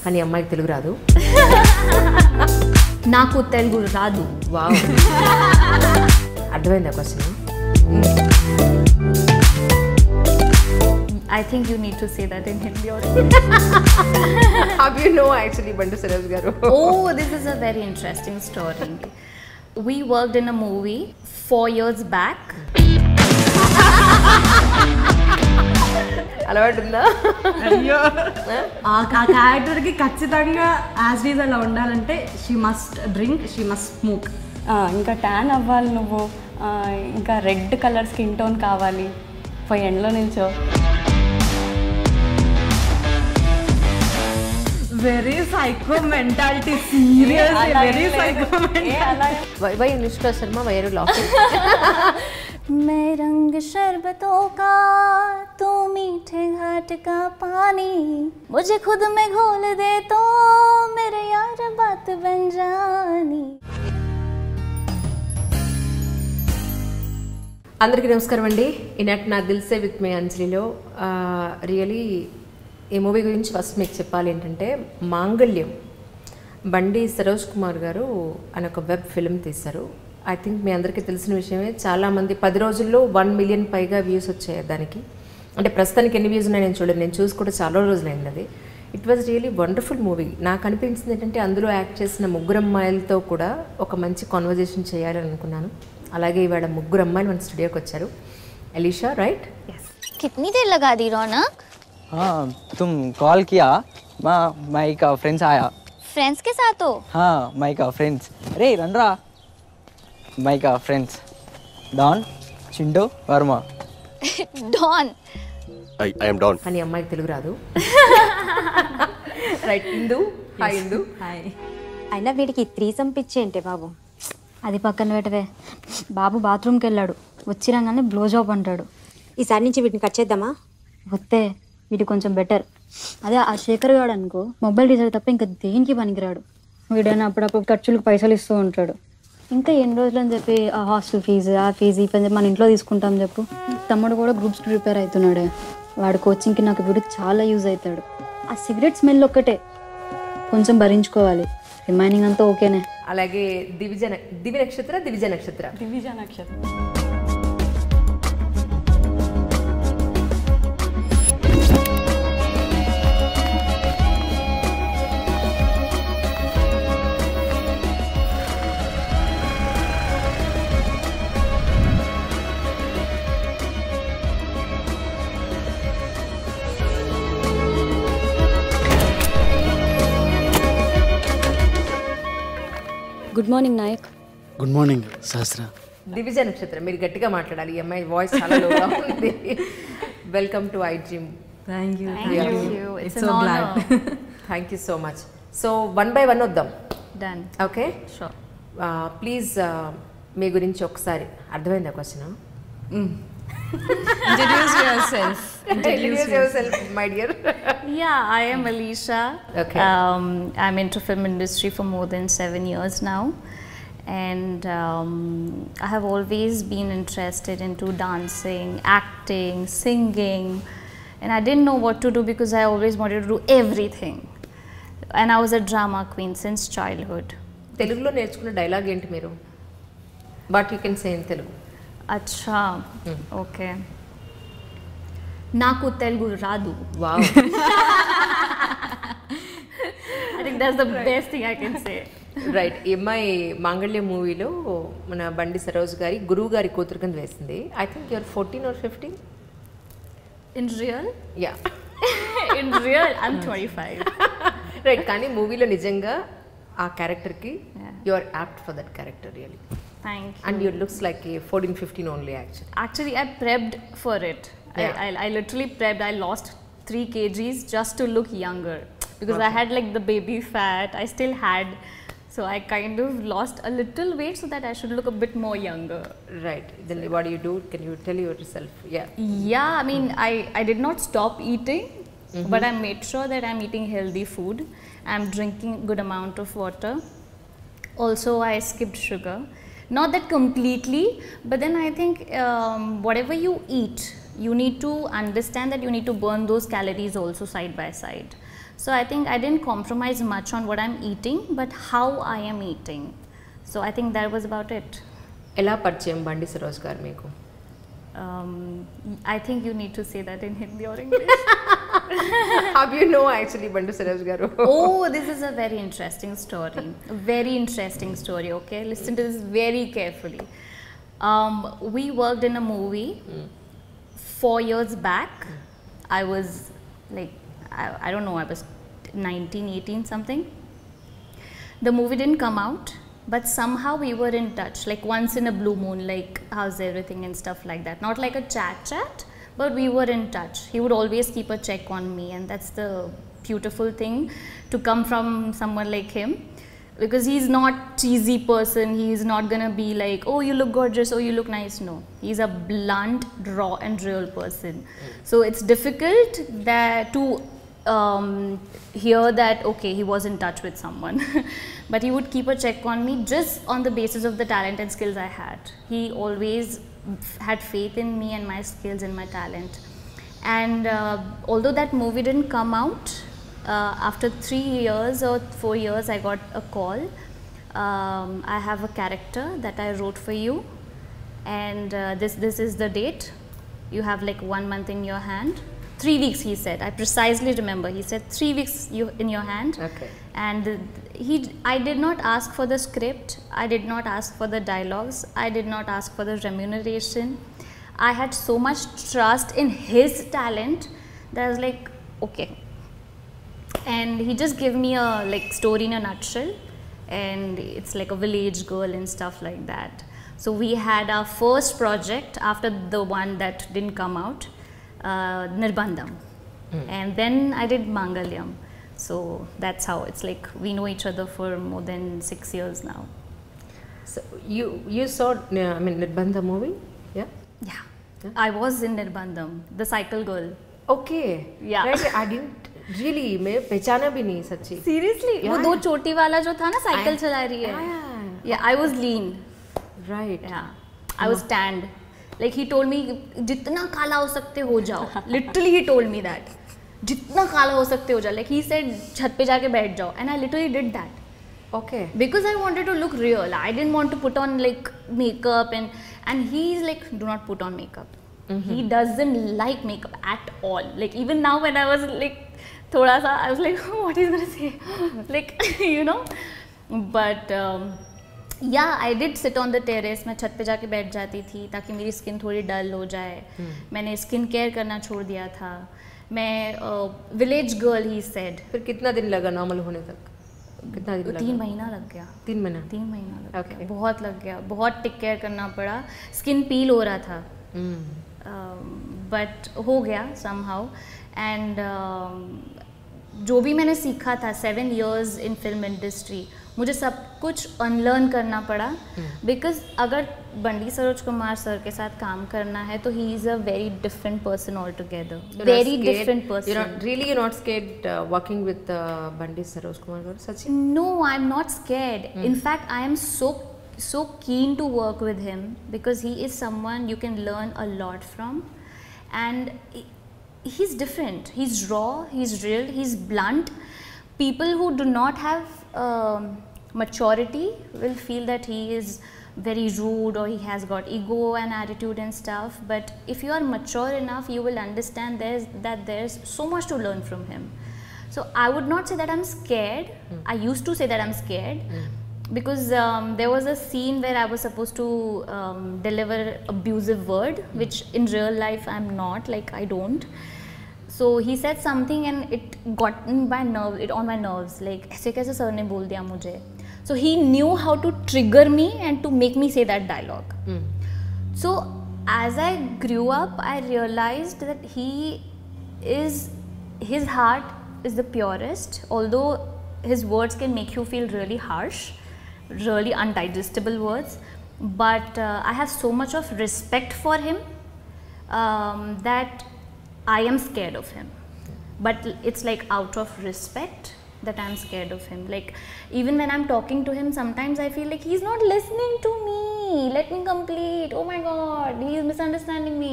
కానీ అమ్మాయికి తెలుగు రాదు. నాకు తెలుగు రాదు. వావ్, అర్థమైందా question? I think you need to say that in Hindi or How do you know actually Bandu Saroj garu? Oh, this is a very interesting story. We worked in a movie 4 years back. అలవాటు ఉందా? అయ్యో, ఆ క్యారెక్టర్కి ఖచ్చితంగా as is అలా ఉండాలంటే she must drink, she must smoke. ఇంకా tan అవ్వాలి నువ్వు, ఇంకా రెడ్ కలర్ స్కిన్ టోన్ కావాలి, పోయి ఎండ్లో నిల్చో. Very psycho mentality, serious very psycho mentality. Why Anushka Sharma why are you laughing? मैं रंग शरबतों का, तू मीठे घाट का पानी, मुझे खुद में घोल दे तो मेरे यार बात बन जानी. అందరికీ నమస్కారం అండి. ఈనాటి నా దిల్సే విత్ మీ అంజలిలో రియలీ ఈ మూవీ గురించి ఫస్ట్ మీకు చెప్పాలి ఏంటంటే, మాంగళ్యం బండి సరోజ్ కుమార్ గారు అని ఒక వెబ్ ఫిల్మ్ తీశారు. ఐ థింక్ మీ అందరికీ తెలిసిన విషయమే. చాలామంది 10 రోజుల్లో 1 మిలియన్ పైగా వ్యూస్ వచ్చాయి దానికి. అంటే ప్రస్తుతానికి ఎన్ని వ్యూస్ ఉన్నాయి నేను చూడలేదు, నేను చూసి కూడా చాలా రోజులైంది అది. It was really wonderful movie. నాకు అనిపించింది ఏంటంటే, అందులో యాక్ట్ చేసిన 3 అమ్మాయిలతో కూడా ఒక మంచి కాన్వర్జేషన్ చేయాలని అనుకున్నాను. అలాగే ఇవాళ 3 అమ్మాయిలు మన స్టూడియోకి వచ్చారు. Elisha, right? कितनी देर लगा दी रौनक? हाँ, तुम कॉल किया, माई का फ्रेंड्स आया. फ्रेंड्स के साथ हो? हाँ, माई का फ्रेंड्स. अरे रनरा, माई का friends Don, Chintu, Verma. Don. I am Don. కానీ అమ్మాయికి తెలుగు రాదు. Right, Indu. Hi Indu. Hi. అయినా వీడికి 3 సంపిచ్చే అంటే బాబు. అది పక్కన పెట్టవే. బాబు బాత్రూమ్కి వెళ్ళాడు, వచ్చిరాగానే బ్లో జాబ్ అంటాడు. ఈసారి నుంచి వీటిని కట్ చేద్దామా? వస్తే వీడు కొంచెం బెటర్. అదే ఆ శేఖర్ గాడు అనుకో, మొబైల్ రీఛార్జ్ తప్ప ఇంకా దేనికి పనికిరాడు. వీడైనా అప్పుడప్పుడు ఖర్చులకు పైసలు ఇస్తూ ఉంటాడు. ఇంకా ఎన్ని రోజులు అని చెప్పి ఆ హాస్టల్ ఫీజు, ఆ ఫీజు, ఈ పని మన ఇంట్లో తీసుకుంటాం చెప్పు. తమ్ముడు కూడా గ్రూప్స్కి ప్రిపేర్ అవుతున్నాడే. వాడు కోచింగ్కి నాకు వీడు చాలా యూజ్ అవుతాడు. ఆ సిగరెట్ స్మెల్ ఒక్కటే కొంచెం భరించుకోవాలి, రిమైనింగ్ అంతా ఓకేనే. అలాగే దివి నక్షత్ర. దివిజ నక్షత్రం. Good morning Nayak. Good morning Shastra. Divija నక్షత్రం. మీరు గట్టిగా మాట్లాడాలి, ఈ అమ్మాయి వాయిస్ చాలా లోగా ఉంది. Welcome to I dream. Thank you. It's so an glad. honor. Thank you so much. So 1 by 1 వద్దాం. Done. Okay, Sure. ప్లీజ్ మీ గురించి ఒకసారి. అర్థమైందా question? Introduce yourself. Introduce yourself, my dear. Yeah, I am Alisha. Okay. I'm into film industry for more than 7 years now, and I have always been interested into dancing, acting, singing, and I didn't know what to do because I always wanted to do everything, and I was a drama queen since childhood. తెలుగులో నేర్చుకున్న dialogue ఏంటి మీరు? But you can say in Telugu. Acha. Okay. నాకు తెలుగు రాదు. Wow. I think that's the best thing I can say. Right. ఈ అమ్మాయి మాంగళ్య మూవీలో మన బండి సరోజ్ గారి గురువు గారి కూతురు కింద వేసింది. I think you're 14 or 15. In real? Yeah. In real, I'm 25. Right. కానీ మూవీలో నిజంగా ఆ క్యారెక్టర్కి you are apt for that character really. Thank you. And you looks like a 14-15 only actually. Actually, I prepped for it. Yeah. I literally prepped. I lost 3 kgs just to look younger because I had like the baby fat. I still had, so I kind of lost a little weight so that I should look a bit more younger. Right. Then what do you do? Can you tell yourself? Yeah. Yeah, I mean, I did not stop eating, but I made sure that I'm eating healthy food. I'm drinking good amount of water. Also, I skipped sugar. Not that completely, but then I think whatever you eat, you need to understand that you need to burn those calories also side by side. So I think I didn't compromise much on what I'm eating, but how I am eating. So I think that was about it. ఎలా పరిచయం బండి సరోజ్ గారు మీకు? I think you need to say that in Hindi or English. How do you know actually బండి సరోజ్ గారు? Oh, this is a very interesting story. A very interesting story, okay? Listen to this very carefully. We worked in a movie 4 years back. I was like, I don't know, I was 19, 18 something. The movie didn't come out, but somehow we were in touch, like once in a blue moon, like how's everything and stuff like that. Not like a chat, but we were in touch. He would always keep a check on me, and that's the beautiful thing to come from someone like him, because he's not cheesy person. He's not gonna be like, oh, you look gorgeous, oh, you look nice. No, he's a blunt, raw and real person. So it's difficult that to hear that, okay, he was in touch with someone. But he would keep a check on me just on the basis of the talent and skills I had. He always had faith in me and my skills and my talent. And although that movie didn't come out, after 3 years or 4 years I got a call. I have a character that I wrote for you, and this is the date. You have like 1 month in your hand. 3 weeks, he said. I precisely remember. He said 3 weeks in your hand. Okay. And I did not ask for the script. I did not ask for the dialogues. I did not ask for the remuneration. I had so much trust in his talent that I was like, okay. And he just gave me a like story in a nutshell, and it's like a village girl and stuff like that. So we had our first project after the one that didn't come out. Nirbandham, and then I did Mangalyam. So that's how it's like we know each other for more than 6 years now. So you saw Nirbandham movie? Yeah. I was in Nirbandham, the cycle girl. Okay. Yeah. Right. I didn't really, मैं पहचाना भी नहीं सच्ची. Seriously? वो दो चोटी वाला जो था ना साइकिल चला रही है. Yeah, I was lean. Right. Yeah, I was tanned. Like he told me, जितना काला हो सकते हो जाओ. Literally he told me that. जितना काला हो सकते हो जाओ. Like he said, छत पे जाके बैठ जाओ. And I literally did that. Okay. Because I wanted to look real. I didn't want to put on like makeup, and he's like, do not put on makeup. He doesn't like makeup at all. Like even now when I was like, thoda sa, I was like, oh, what is gonna say? Like, you know. But yeah, I did sit on the terrace. मैं छत पे जाके बैठ जाती थी ताकि मेरी skin थोड़ी डल हो जाए. मैंने स्किन केयर करना छोड़ दिया था. मैं विलेज गर्ल, ही सेड. फिर कितना दिन लगा नॉर्मल होने तक? कितना दिन लगा? 3 महीना लग गया. 3 महीना? 3 महीना लग गया. बहुत लग गया. बहुत टेक केयर करना पड़ा. स्किन पील हो रहा था. बट हो गया somehow. एंड जो भी मैंने सीखा था 7 years इन फिल्म इंडस्ट्री, मुझे सब कुछ अनलर्न करना पड़ा. बिकॉज अगर बंडी सरोज कुमार सर के साथ काम करना है तो he is a very different person all together. Very different person. You're not scared working with Bandi Saroj Kumar garu, Sachi? No, I'm not scared. In fact, I am so keen to work with him because he is someone you can learn a lot from, and he's different. He's raw, he's real, he's blunt. People who do not have maturity will feel that he is very rude or he has got ego and attitude and stuff, but if you are mature enough you will understand there's so much to learn from him. So I would not say that I'm scared. I used to say that I'm scared because there was a scene where I was supposed to deliver abusive word, which in real life I'm not, like I don't. So he said something and it got on my nerves, like ऐसे कैसे sir ने बोल दिया मुझे. So he knew how to trigger me and to make me say that dialogue. So as I grew up, I realized that his heart is the purest, although his words can make you feel really harsh, really undigestible words. But I have so much of respect for him that I am scared of him. But it's like out of respect that I'm scared of him. Like even when I'm talking to him, sometimes I feel like he's not listening to me. Let me complete. Oh my God, he is misunderstanding me.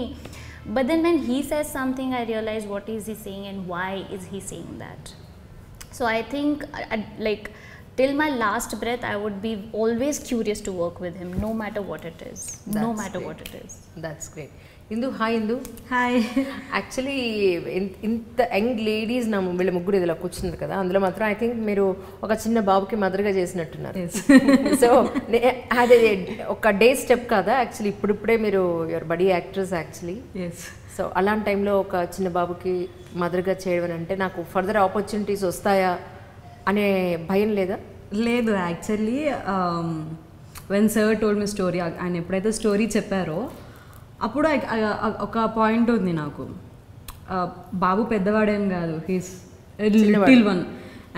But then when he says something, I realize what is he saying and why is he saying that. So I think like till my last breath I would be always curious to work with him, no matter what it is. No matter what it is. That's great. Indu hi Indu. Hi. Actually ఇంత young ladies నా వీళ్ళ ముగ్గురు ఇదిలా కూర్చున్నారు కదా, అందులో మాత్రం I think మీరు ఒక చిన్న బాబుకి మదర్గా చేసినట్టున్నారు. సో అదే ఒక డే స్టెప్ కాదా యాక్చువల్లీ, ఇప్పుడిప్పుడే మీరు your buddy actress actually. So అలాంటి టైంలో ఒక చిన్న బాబుకి మదర్గా చేయడం అంటే నాకు ఫర్దర్ ఆపర్చునిటీస్ వస్తాయా అనే భయం లేదా? లేదు, actually when sir told me story, ఆయన ఎప్పుడైతే స్టోరీ చెప్పారో అప్పుడు ఒక పాయింట్ ఉంది నాకు, బాబు పెద్దవాడేం కాదు, హీస్ లిటిల్ వన్.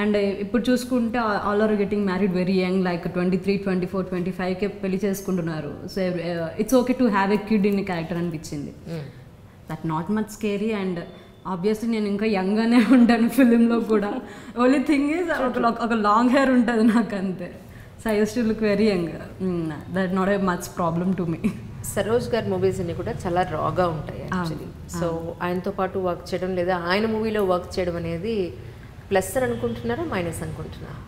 అండ్ ఇప్పుడు చూసుకుంటే all are getting married very young, like 23, 24, 25కే పెళ్లి చేసుకుంటున్నారు. So it's okay to have a kid in character అనిపించింది. That not much scary. And obviously నేను ఇంకా యంగ్గానే ఉంటాను ఫిలింలో కూడా. ఓన్లీ థింగ్ ఈజ్ ఒక లాంగ్ హెయిర్ ఉంటుంది నాకు, అంతే. So I use to look very young. That not a much problem to me. Saroj గారి మూవీస్ అన్ని కూడా చాలా రాగా ఉంటాయి యాక్చువల్లీ. సో ఆయనతో పాటు వర్క్ చేయడం లేదా ఆయన మూవీలో వర్క్ చేయడం అనేది ప్లస్ అని అనుకుంటున్నారా మైనస్ అనుకుంటున్నారా?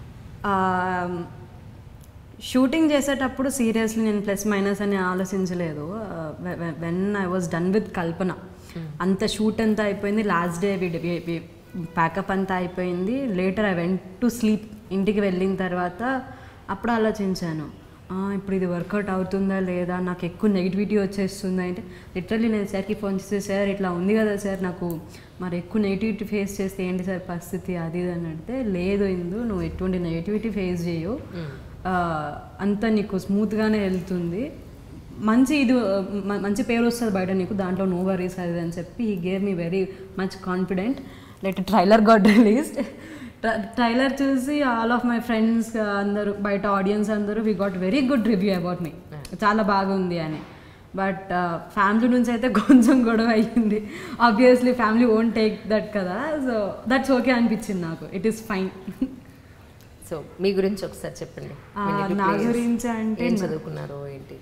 షూటింగ్ చేసేటప్పుడు సీరియస్లీ నేను ప్లస్ మైనస్ అని ఆలోచించలేదు. When I was done with Kalpana, అంత షూట్ అంతా అయిపోయింది, లాస్ట్ డే ప్యాకప్ అంతా అయిపోయింది. Later I went to sleep, ఇంటికి వెళ్ళిన తర్వాత అప్పుడు ఆలోచించాను, ఇప్పుడు ఇది వర్కౌట్ అవుతుందా లేదా, నాకు ఎక్కువ నెగిటివిటీ వచ్చేస్తుందా అంటే లిటరల్లీ నేను సార్కి ఫోన్ చేస్తే, సార్ ఇట్లా ఉంది కదా సార్, నాకు మరి ఎక్కువ నెగిటివిటీ ఫేస్ చేస్తే ఏంటి సార్ పరిస్థితి అది ఇది అని అంటే, లేదు ఇందు నువ్వు ఎటువంటి నెగిటివిటీ ఫేస్ చేయవు, అంతా నీకు స్మూత్గానే వెళ్తుంది, మంచి పేరు వస్తుంది బయట నీకు, దాంట్లో నో వరీస్ అది అని చెప్పి he gave me very much confident. Like trailer got released. Trailer చూసి ఆల్ ఆఫ్ మై ఫ్రెండ్స్ అందరూ, బయట ఆడియన్స్ అందరూ, we got very good review about me, చాలా బాగుంది అని. బట్ ఫ్యామిలీ నుంచి అయితే కొంచెం గొడవ అయ్యింది. Obviously family won't take that కదా, సో దట్స్ ఓకే అనిపించింది నాకు. It is fine. సో మీ గురించి ఒకసారి చెప్పండి. నా గురించి అంటే చదువుకున్నారు ఏంటి?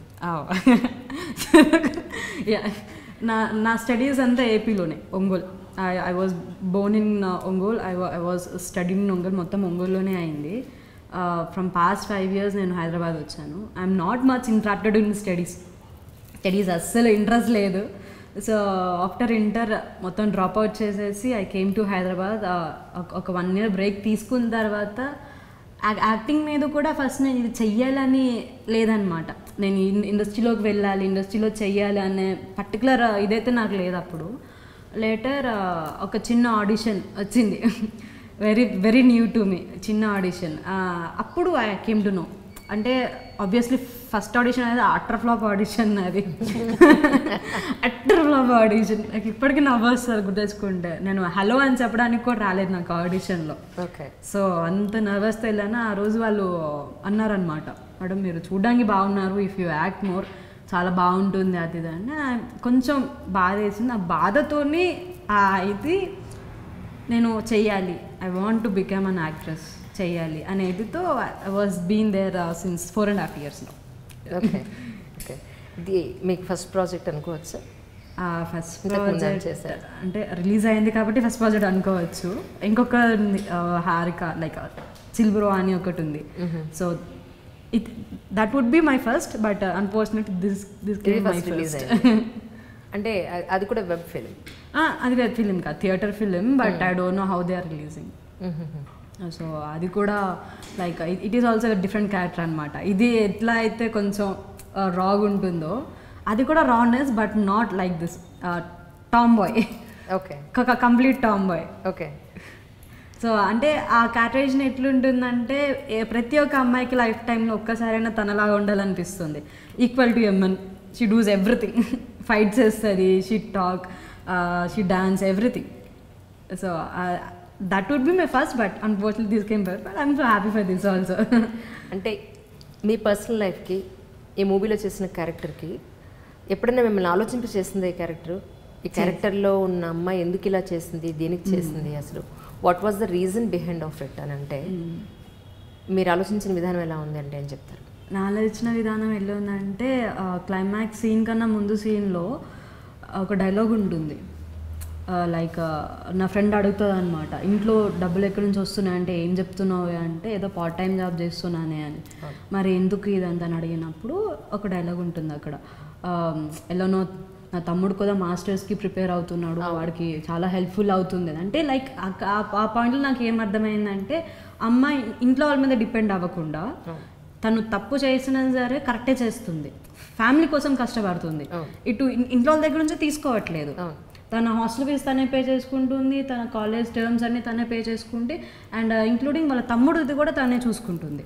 నా స్టడీస్ అంతా ఏపీలోనే, Ongole. I was born in Ongole. I was studying in Ongole. మొత్తం ఒంగోల్లోనే అయింది. ఫ్రమ్ పాస్ట్ 5 years నేను హైదరాబాద్ వచ్చాను. I'm not much interacted in studies అస్సలు ఇంట్రెస్ట్ లేదు. సో ఆఫ్టర్ ఇంటర్ మొత్తం డ్రాప్ అవుట్ చేసేసి ఐ కేమ్ టు హైదరాబాద్. ఒక 1 year బ్రేక్ తీసుకున్న తర్వాత యాక్టింగ్ మీద కూడా ఫస్ట్ నేను ఇది చెయ్యాలని లేదనమాట. నేను ఇండస్ట్రీలోకి వెళ్ళాలి, ఇండస్ట్రీలో చెయ్యాలి అనే పర్టికులర్ ఇదైతే నాకు లేదు అప్పుడు. లేటర్ ఒక చిన్న ఆడిషన్ వచ్చింది, వెరీ న్యూ టు మీ, చిన్న ఆడిషన్. అప్పుడు ఐ కేమ్ టు నో, అంటే ఆబ్వియస్లీ ఫస్ట్ ఆడిషన్ అనేది అట్టర్ ఫ్లాప్ ఆడిషన్, అది అట్టర్ ఫ్లాప్ ఆడిషన్. నాకు ఇప్పటికీ నవ్వు వస్తుంది గుర్తెచ్చుకుంటే. నేను హలో అని చెప్పడానికి కూడా రాలేదు నాకు ఆడిషన్లో. ఓకే. సో అంత నర్వస్తో వెళ్ళాను. ఆ రోజు వాళ్ళు అన్నారనమాట, మేడం మీరు చూడడానికి బాగున్నారు, ఇఫ్ యూ యాక్ట్ మోర్ చాలా బాగుంటుంది అది ఇది అని. కొంచెం బాధ వేసింది. ఆ బాధతోని ఇది నేను చెయ్యాలి, I want to become an actress, చెయ్యాలి అనేదితో I was been there since 4.5 years now. Okay okay. ఇది మీకు ఫస్ట్ ప్రాజెక్ట్ అనుకోవచ్చు? ఫస్ట్ ప్రాజెక్ట్ అంటే రిలీజ్ అయింది కాబట్టి ఫస్ట్ ప్రాజెక్ట్ అనుకోవచ్చు. ఇంకొక హారిక లైక్ చిల్బ్రో అని ఒకటి ఉంది. So that would be my first, but unfortunately this came my first. అంటే అది కూడా వెబ్ ఫిల్మ్? అది వెబ్ ఫిల్మ్ కాదు, theatre film, but I don't know how they are releasing. So అది కూడా like it is also different character అనమాట. ఇది ఎట్లా అయితే కొంచెం రాగ్ ఉంటుందో అది కూడా rawness, but not like this tomboy. Okay. Complete tomboy. Okay. So అంటే ఆ క్యారెక్టరైజేషన్ ఎట్లుంటుందంటే ప్రతి ఒక్క అమ్మాయికి లైఫ్ టైంలో ఒక్కసారైనా తనలాగా ఉండాలనిపిస్తుంది. Equal to a man, she does everything, fight చేస్తుంది, she talk, she dance, everything. So that would be my first, but unfortunately this came first, but I'm so happy for this also. అంటే మీ personal లైఫ్కి ఈ మూవీలో చేసిన క్యారెక్టర్కి ఎప్పుడైనా మిమ్మల్ని ఆలోచింప చేసింది ఈ క్యారెక్టర్? ఈ క్యారెక్టర్లో ఉన్న అమ్మాయి ఎందుకు ఇలా చేసింది, దేనికి చేసింది, అసలు what was the reason behind of it అని అంటే మీరు ఆలోచించిన విధానం ఎలా ఉంది అంటే ఏం చెప్తారు? నా ఆలోచన విధానం ఎలా ఉందంటే క్లైమాక్స్ సీన్ కన్నా ముందు సీన్లో ఒక డైలాగ్ ఉంటుంది, లైక్ నా ఫ్రెండ్ అడుగుతుంది అనమాట, ఇంట్లో డబ్బులు ఎక్కడి నుంచి వస్తున్నాయంటే ఏం చెప్తున్నావు అంటే ఏదో పార్ట్ టైం జాబ్ చేస్తున్నానే అని. మరి ఎందుకు ఇదంతా అని అడిగినప్పుడు ఒక డైలాగ్ ఉంటుంది అక్కడ, ఎలానో నా తమ్ముడు కూడా మాస్టర్స్కి ప్రిపేర్ అవుతున్నాడు, వాడికి చాలా హెల్ప్ఫుల్ అవుతుంది అంటే. లైక్ ఆ పాయింట్లో నాకు ఏం అర్థమైందంటే అమ్మాయి ఇంట్లో వాళ్ళ మీద డిపెండ్ అవ్వకుండా తను తప్పు చేసినా సరే కరెక్టే చేస్తుంది, ఫ్యామిలీ కోసం కష్టపడుతుంది, ఇటు ఇంట్లో వాళ్ళ దగ్గర నుంచి తీసుకోవట్లేదు. తన హాస్టల్ ఫీజు తనే పే చేసుకుంటుంది, తన కాలేజ్ టర్మ్స్ అన్ని తనే పే చేసుకుంటే, అండ్ ఇంక్లూడింగ్ వాళ్ళ తమ్ముడిది కూడా తనే చూసుకుంటుంది.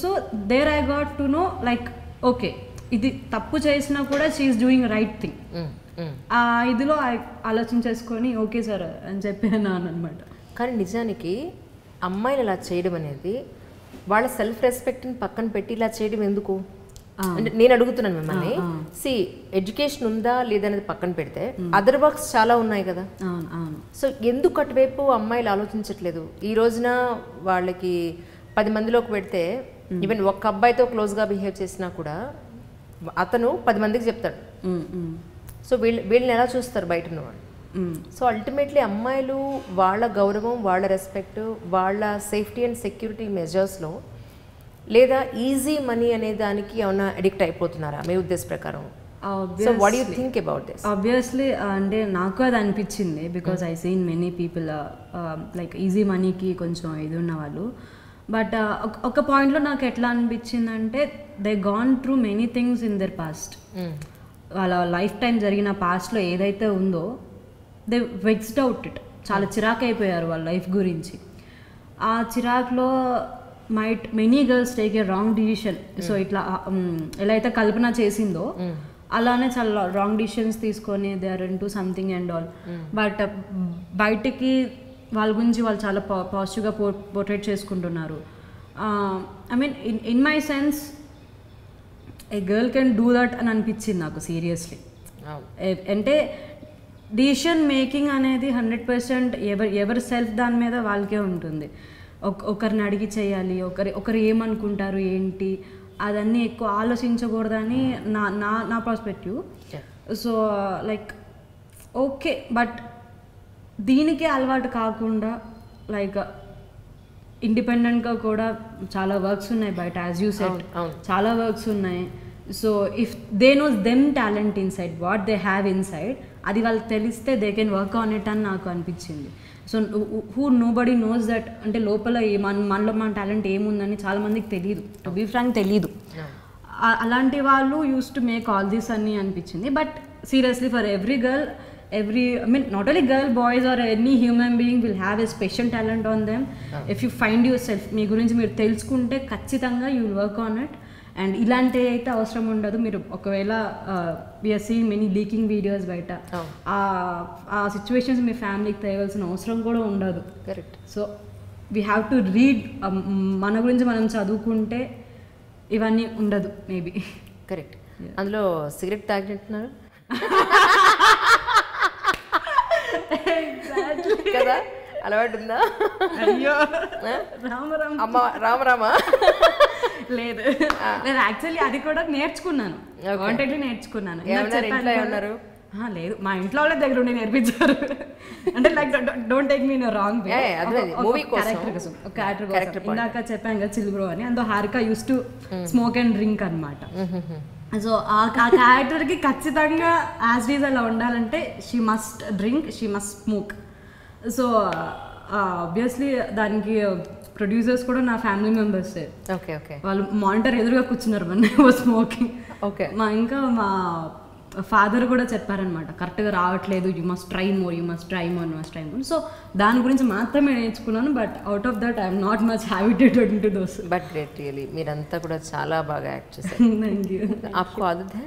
So there I got to know like okay, ఇది తప్పు చేసినా కూడా షీఈస్ డూయింగ్ రైట్ థింగ్. ఆ ఇదిలో ఆలోచించేసుకొని ఓకే సార్ అని చెప్పి అన్నాను అనమాట. కానీ నిజానికి అమ్మాయిలు అలా చేయడం అనేది వాళ్ళ సెల్ఫ్ రెస్పెక్ట్ని పక్కన పెట్టి ఇలా చేయడం ఎందుకు అంటే నేను అడుగుతున్నాను మిమ్మల్ని. సి ఎడ్యుకేషన్ ఉందా లేదనేది పక్కన పెడితే అదర్ వర్క్స్ చాలా ఉన్నాయి కదా. సో ఎందుకు అటువైపు అమ్మాయిలు ఆలోచించట్లేదు? ఈ రోజున వాళ్ళకి 10 మందిలోకి పెడితే ఈవెన్ ఒక్క అబ్బాయితో క్లోజ్గా బిహేవ్ చేసినా కూడా అతను 10 మందికి చెప్తాడు. సో వీళ్ళని ఎలా చూస్తారు బయట ఉన్నవాళ్ళు? సో అల్టిమేట్లీ అమ్మాయిలు వాళ్ళ గౌరవం, వాళ్ళ రెస్పెక్ట్, వాళ్ళ సేఫ్టీ అండ్ సెక్యూరిటీ మెజర్స్లో లేదా ఈజీ మనీ అనే దానికి ఏమైనా అడిక్ట్ అయిపోతున్నారా మీ ఉద్దేశ ప్రకారం? So what you think about this? Obviously అంటే నాకు అది అనిపించింది, because I seen many people like easy మనీకి కొంచెం ఇది ఉన్న వాళ్ళు. బట్ ఒక పాయింట్లో నాకు ఎట్లా అనిపించిందంటే they gone through many things in their past. వాళ్ళ లైఫ్ టైం జరిగిన పాస్ట్లో ఏదైతే ఉందో దే వెక్స్డ్ అవుట్ ఇట్, చాలా చిరాకు అయిపోయారు వాళ్ళ లైఫ్ గురించి. ఆ చిరాకులో might many girls take a wrong decision. So ఇట్లా ఎలా అయితే కల్పన చేసిందో అలానే చాలా రాంగ్ డిసిషన్స్ తీసుకొని they are in to something and all. But బయటికి వాళ్ళ గురించి వాళ్ళు చాలా పాజిటివ్గా పోర్ట్రేట్ చేసుకుంటున్నారు. I mean in my sense a girl can do that అని అనిపించింది నాకు సీరియస్లీ. అంటే డిసిషన్ మేకింగ్ అనేది 100% ఎవరి సెల్ఫ్ దాని మీద వాళ్ళకే ఉంటుంది. ఒకరిని అడిగి చేయాలి, ఒకరు ఏమనుకుంటారు ఏంటి అదన్నీ ఎక్కువ ఆలోచించకూడదని నా perspective. So like okay, but దీనికే అలవాటు కాకుండా లైక్ ఇండిపెండెంట్గా కూడా చాలా వర్క్స్ ఉన్నాయి బయట, యాజ్ యూ సెడ్ చాలా వర్క్స్ ఉన్నాయి. So if they knows them talent inside, what they have inside, అది వాళ్ళకి తెలిస్తే they can work on it అని నాకు అనిపించింది. So who nobody knows that, అంటే లోపల మనలో మన టాలెంట్ ఏముందని చాలామందికి తెలియదు, టు బీ ఫ్రాంక్ తెలియదు. అలాంటి వాళ్ళు use to make all this అని అనిపించింది. But seriously for every girl, I mean not only girl, boys or any human being will have a special talent on them. If you find yourself, మీ గురించి మీరు తెలుసుకుంటే ఖచ్చితంగా you will work on it. And ఇలాంటి అయితే అవసరం ఉండదు. మీరు ఒకవేళ we are seeing many leaking videos బయట, ఆ సిచ్యువేషన్స్ మీ ఫ్యామిలీకి తెలియాల్సిన అవసరం కూడా ఉండదు. Correct. So we have to read, మన గురించి మనం చదువుకుంటే ఇవన్నీ ఉండదు మేబీ. కరెక్ట్. అందులో సిగరెట్ తాగినట్టున్నారు కదా, అలవాటు ఉందా? అయ్యో రామరామా లేదు, నేను యాక్చువల్లీ అది కూడా నేర్చుకున్నాను, వాంటెడ్లీ నేర్చుకున్నాను. ఏమన్నారు? లేదు, మా ఇంట్లో వాళ్ళ దగ్గర ఉండి నేర్పించారు. అంటే like don't take me in wrong way, character కోసం. ఇందాక చెప్పాను కదా చిల్బ్రో అని, అందులో Harika used to smoke and drink అనమాట. సో ఆ క్యారెక్టర్కి ఖచ్చితంగా యాజ్ డీజ్ అలా ఉండాలంటే she must drink, she must smoke. So obviously దానికి ప్రొడ్యూసర్స్ కూడా నా ఫ్యామిలీ మెంబర్సే. Okay okay. వాళ్ళు మానిటర్ ఎదురుగా కూర్చున్నారు మన స్మోకింగ్. ఓకే. మా ఫాదర్ కూడా చెప్పారనమాట, కరెక్ట్గా రావట్లేదు, you must try more, you must try more, must try more. So దాని గురించి మాత్రమే నేర్చుకున్నాను. But out of that I'm not much habitat into those. But great, really మీరంతా కూడా చాలా బాగా యాక్ట్ చేశారు. Thank you. आपको आदत है?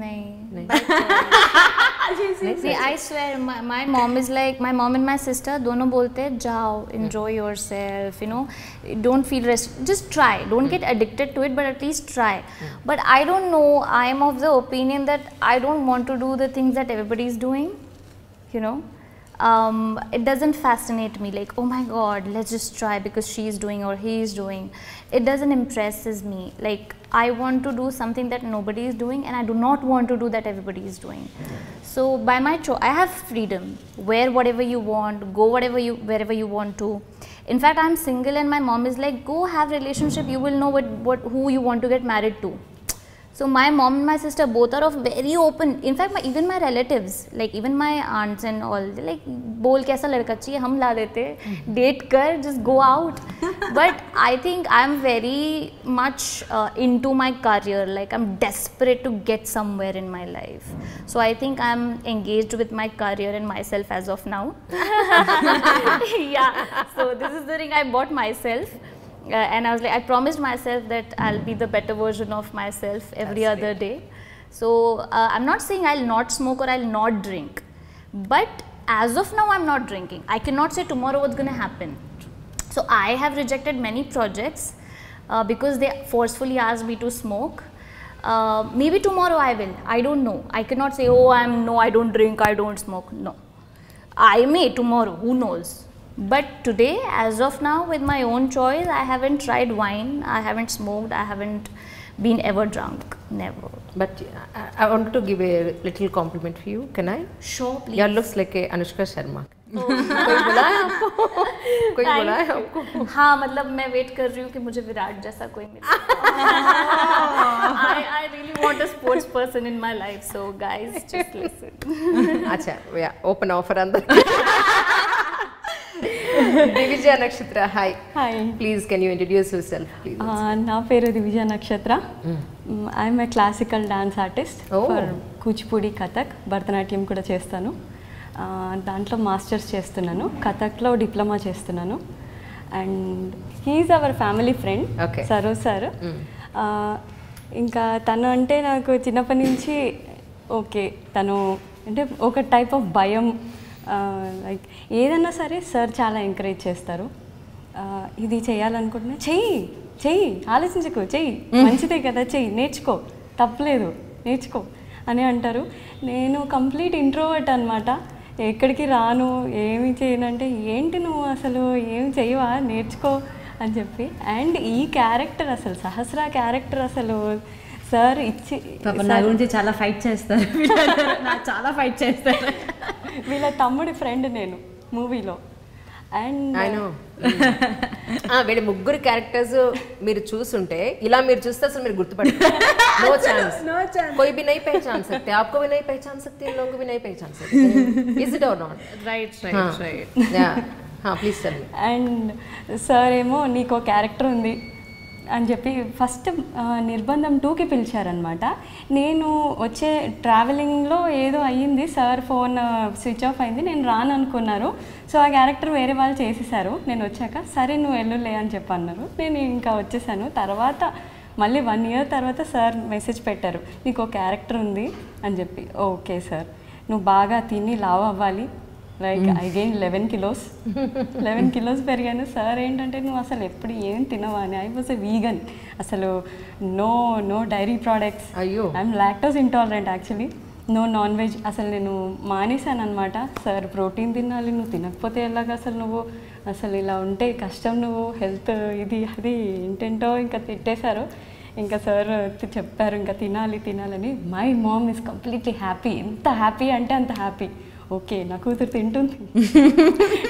नहीं. I swear my mom is like, my mom and my sister दोनों बोलते हैं जाओ, enjoy yourself, you know, don't feel just try, don't get addicted to it, but at least try. But I don't know, I am of the opinion that I don't want to do the things that everybody is doing, you know. it doesn't fascinate me like, oh my god, let's just try because she's doing or he is doing. It doesn't impresses me. Like, I want to do something that nobody is doing, and I do not want to do that everybody is doing. So by my choice, I have freedom. Wear whatever you want, go wherever you want to. In fact, I'm single and my mom is like, go have relationship, you will know who you want to get married to. So my mom and my sister both are of very open. In fact, even my relatives, like even my aunts and all, they like, bol kaisa ladka chahiye, hum la dete, date kar, just go out. But I think I'm very much into my career. Like, I'm desperate to get somewhere in my life. So I think I'm engaged with my career and myself as of now. Yeah. So this is the ring I bought myself. And I was like, I promised myself that I'll be the better version of myself every other day. So I'm not saying I'll not smoke or I'll not drink, but as of now I'm not drinking. I cannot say tomorrow what's going to happen. So I have rejected many projects because they forcefully asked me to smoke. Maybe tomorrow I will, I don't know. I cannot say, oh, I don't drink, I don't smoke. No, I may tomorrow, who knows. But today, as of now, with my own choice, I haven't tried wine, I haven't smoked, I haven't been ever drunk, never. But I wanted to give a little compliment for you. Can I? Sure, please. You looks like a Anushka Sharma. कोई बोला है आपको? कोई बोला है आपको? हाँ, मतलब मैं वेट कर रही हूँ कि मुझे विराट जैसा कोई मिले. I really want a sports person in my life, so guys, just listen. अच्छा, yeah, open offer अंदर. Divija Nakshatra, hi. Hi. Please can you introduce yourself please? నా పేరు Divija Nakshatra. I'm a classical dance artist for Kuchipudi, Kathak, Bharatanatyam కూడా చేస్తాను. దాంట్లో మాస్టర్స్ చేస్తున్నాను, కథక్లో diploma చేస్తున్నాను. And he is our family friend Saroj sir. ఇంకా తను అంటే నాకు చిన్నప్పటి నుంచి ఓకే, తను అంటే ఒక టైప్ ఆఫ్ భయం. లైక్ ఏదన్నా సరే సార్ చాలా ఎంకరేజ్ చేస్తారు. ఇది చేయాలనుకుంటున్నా, చెయ్యి, ఆలోచించకు, చెయ్యి, మంచిదే కదా, చెయ్యి, నేర్చుకో, తప్పలేదు, నేర్చుకో అని అంటారు. నేను కంప్లీట్ ఇంట్రోవర్ట్ అనమాట. ఎక్కడికి రాను, ఏమి చేయనంటే ఏంటి నువ్వు అసలు ఏమి చేయవా, నేర్చుకో అని చెప్పి. అండ్ ఈ క్యారెక్టర్ అసలు సహస్ర క్యారెక్టర్ అసలు సార్ ఇచ్చి నా గురించి చాలా ఫైట్ చేస్తారు, చాలా ఫైట్ చేస్తారు. వీళ్ళ తమ్ముడి ఫ్రెండ్ నేను మూవీలో. అండ్ వీళ్ళ ముగ్గురు క్యారెక్టర్స్ మీరు చూసుంటే, ఇలా మీరు చూస్తే అసలు మీరు గుర్తుపడతారు. నో ఛాన్స్, कोई भी नहीं पहचान सकते, आपको भी नहीं पहचान सकते, इन लोगों को भी नहीं पहचान सकते. Is it or not? Right. Yeah. Please tell me. And sir ఏమో నీకో క్యారెక్టర్ ఉంది అని చెప్పి ఫస్ట్ నిర్బంధం 2కి పిలిచారనమాట. నేను వచ్చే ట్రావెలింగ్లో ఏదో అయ్యింది, సార్ ఫోన్ స్విచ్ ఆఫ్ అయింది, నేను రాను అనుకున్నారు. సో ఆ క్యారెక్టర్ వేరే వాళ్ళు చేసేసారు. నేను వచ్చాక సరే నువ్వు వెల్లులే అని చెప్పి అన్నారు. నేను ఇంకా వచ్చేసాను. తర్వాత మళ్ళీ 1 year తర్వాత సార్ మెసేజ్ పెట్టారు, నీకు ఒక క్యారెక్టర్ ఉంది అని చెప్పి. ఓకే సార్, నువ్వు బాగా తిని లావ్ అవ్వాలి. లైక్ ఐ గెయిన్ 11 kilos పెరిగాను. సార్ ఏంటంటే నువ్వు అసలు ఎప్పుడు ఏం తినవా అని. ఐ వాజ్ ఎ వీగన్, అసలు no dairy products, I'm lactose intolerant actually, no non veg, అసలు నేను మానేశాను అనమాట. సార్ ప్రోటీన్ తినాలి, నువ్వు తినకపోతే ఎలాగ, అసలు ఇలా ఉంటే కష్టం, నువ్వు హెల్త్ ఇది అది ఏంటంటో ఇంకా తిట్టేశారు. ఇంకా సార్ చెప్పారు ఇంకా తినాలని. My mom is completely happy. ఎంత హ్యాపీ అంటే అంత హ్యాపీ. ఓకే, నా కూతురు తింటుంది,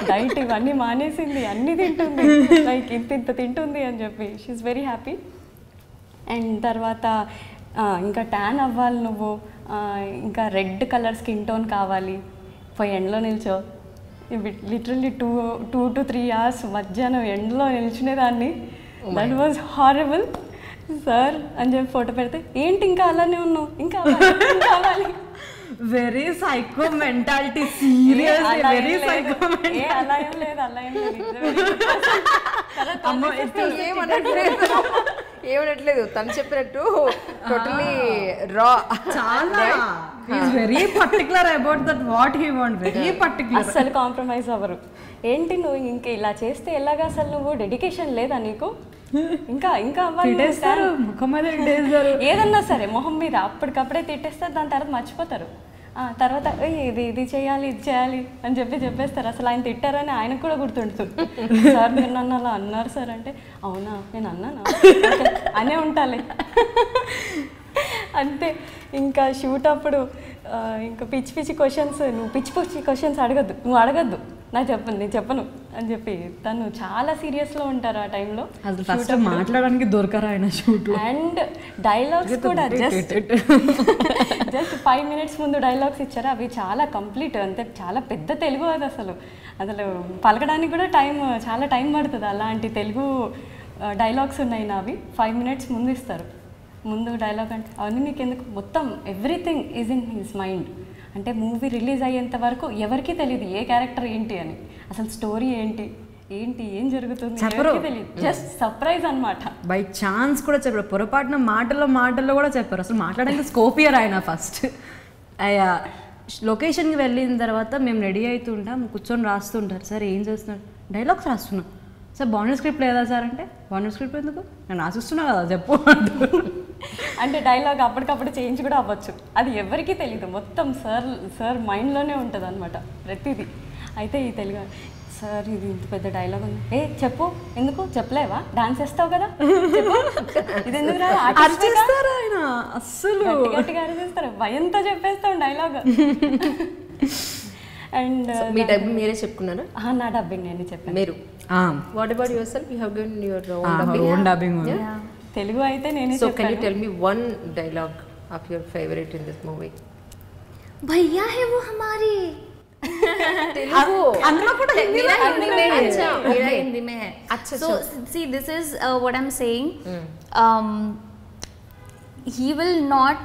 డైట్ ఇవన్నీ మానేసింది, అన్నీ తింటుంది, లైక్ ఇంత తింటుంది అని చెప్పి షీఈస్ వెరీ హ్యాపీ. అండ్ తర్వాత ఇంకా ట్యాన్ అవ్వాలి నువ్వు, ఇంకా రెడ్ కలర్ స్కిన్ టోన్ కావాలి, పోయి ఎండలో నిల్చో. లిటరల్లీ 2 to 3 hours మధ్యాహ్నం ఎండలో నిల్చునేదాన్ని. That was horrible. సార్ అని చెప్పి ఫోటో పెడితే ఏంటి ఇంకా అలానే ఉన్నావు, ఇంకా అవ్వాలి. Very psycho mentality, seriously very psycho mentality. అలా ఏం లేదు. ఏమనట్లేదు, తను చెప్పినట్టు టోటలీ రా. చాలా very particular about that what he want, very particular. అసలు కాంప్రమైజ్ అవ్వరు. ఏంటి నువ్వు ఇంకా ఇలా చేస్తే ఎలాగా, అసలు నువ్వు డెడికేషన్ లేదా నీకు, ఇంకా ముఖం మీద తిట్టేస్తారు, ఏదన్నా సరే మొహం మీద అప్పటికప్పుడే తిట్టేస్తారు, దాని తర్వాత మర్చిపోతారు. తర్వాత ఇది చేయాలి ఇది చేయాలి అని చెప్పేస్తారు. అసలు ఆయన తిట్టారని ఆయనకు కూడా గుర్తుంటుంది. సార్ మీరు నన్ను అలా అన్నారు సార్ అంటే, అవునా నేను అన్నానా అనే ఉంటాలి అంతే. ఇంకా షూట్ అప్పుడు ఇంకా పిచ్చి క్వశ్చన్స్, నువ్వు పిచ్చి క్వశ్చన్స్ అడగద్దు, నువ్వు అడగద్దు, నేను చెప్పను అని చెప్పి తను చాలా సీరియస్లో ఉంటారు ఆ టైంలో. అసలు మాట్లాడడానికి దొరకరా ఆయన షూట్. అండ్ డైలాగ్స్ కూడా జస్ట్ 5 minutes ముందు డైలాగ్స్ ఇచ్చారు. అవి చాలా కంప్లీట్, అంతే చాలా పెద్ద తెలుగు. అది అసలు పలకడానికి కూడా చాలా టైం పడుతుంది. అలాంటి తెలుగు డైలాగ్స్ ఉన్నాయి నావి. 5 minutes ముందు ఇస్తారు. ముందు డైలాగ్ అంటే అవన్నీ మీకు ఎందుకు, మొత్తం everything is in his mind. అంటే మూవీ రిలీజ్ అయ్యేంత వరకు ఎవరికీ తెలియదు ఏ క్యారెక్టర్ ఏంటి అని, అసలు స్టోరీ ఏంటి ఏం జరుగుతుంది తెలియదు. జస్ట్ సర్ప్రైజ్ అనమాట. బై ఛాన్స్ కూడా చెప్పారు, పొరపాటున మాటల్లో కూడా చెప్పారు. అసలు మాట్లాడడానికి స్కోప్ ఇయర్ ఆయన. ఫస్ట్ లొకేషన్కి వెళ్ళిన తర్వాత మేము రెడీ అవుతుంటాం, కూర్చొని రాస్తుంటారు. సార్ ఏం చేస్తున్నారు? డైలాగ్స్ రాస్తున్నాం. సార్ బాండర్ స్క్రిప్ట్ లేదా సార్ అంటే, బాండర్ స్క్రిప్ట్ ఎందుకు, నేను రాసిస్తున్నా కదా చెప్పు అంటే డైలాగ్ అప్పటికప్పుడు చేంజ్ కూడా అవ్వచ్చు. అది ఎవరికీ తెలీదు, మొత్తం సార్ మైండ్లోనే ఉంటుంది అనమాట ప్రతిదీ. అయితే ఈ తెలుగు సార్ ఇది ఇంత పెద్ద డైలాగ్ ఉంది, చెప్పు, ఎందుకు చెప్పలేవా, డాన్స్ వేస్తావు కదా, ఇది ఎందుకు అరిచేస్తారు ఆయన, అస్సలు గట్టిగా అరిచేస్తారు, భయంతో చెప్పేస్తాం డైలాగ్. అండ్ మీ డబ్బింగ్ మీరే చెప్పుకున్నారా? నా డబ్బింగ్ నేను చెప్పాను. మీరు what about your self? You have given your own dubbing. Telugu అయితే నేనే. So can you tell me one dialogue of your favourite in this movie? भैया है वो हमारी తెలుగు అందులో కూడా हिंदी में है. अच्छा मेरा हिंदी में है. So see, this is what I'm saying. He will not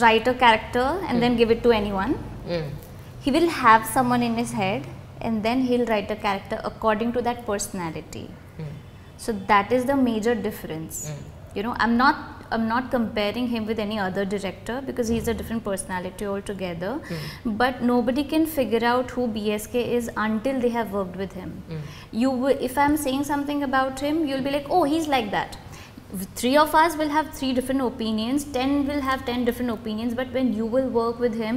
write a character and then give it to anyone. He will have someone in his head and then he'll write a character according to that personality. So that is the major difference. You know, I'm not comparing him with any other director because he's a different personality altogether. But nobody can figure out who BSK is until they have worked with him. If I'm saying something about him, you'll be like, oh, he's like that. 3 of us will have 3 different opinions, 10 will have 10 different opinions, but when you will work with him,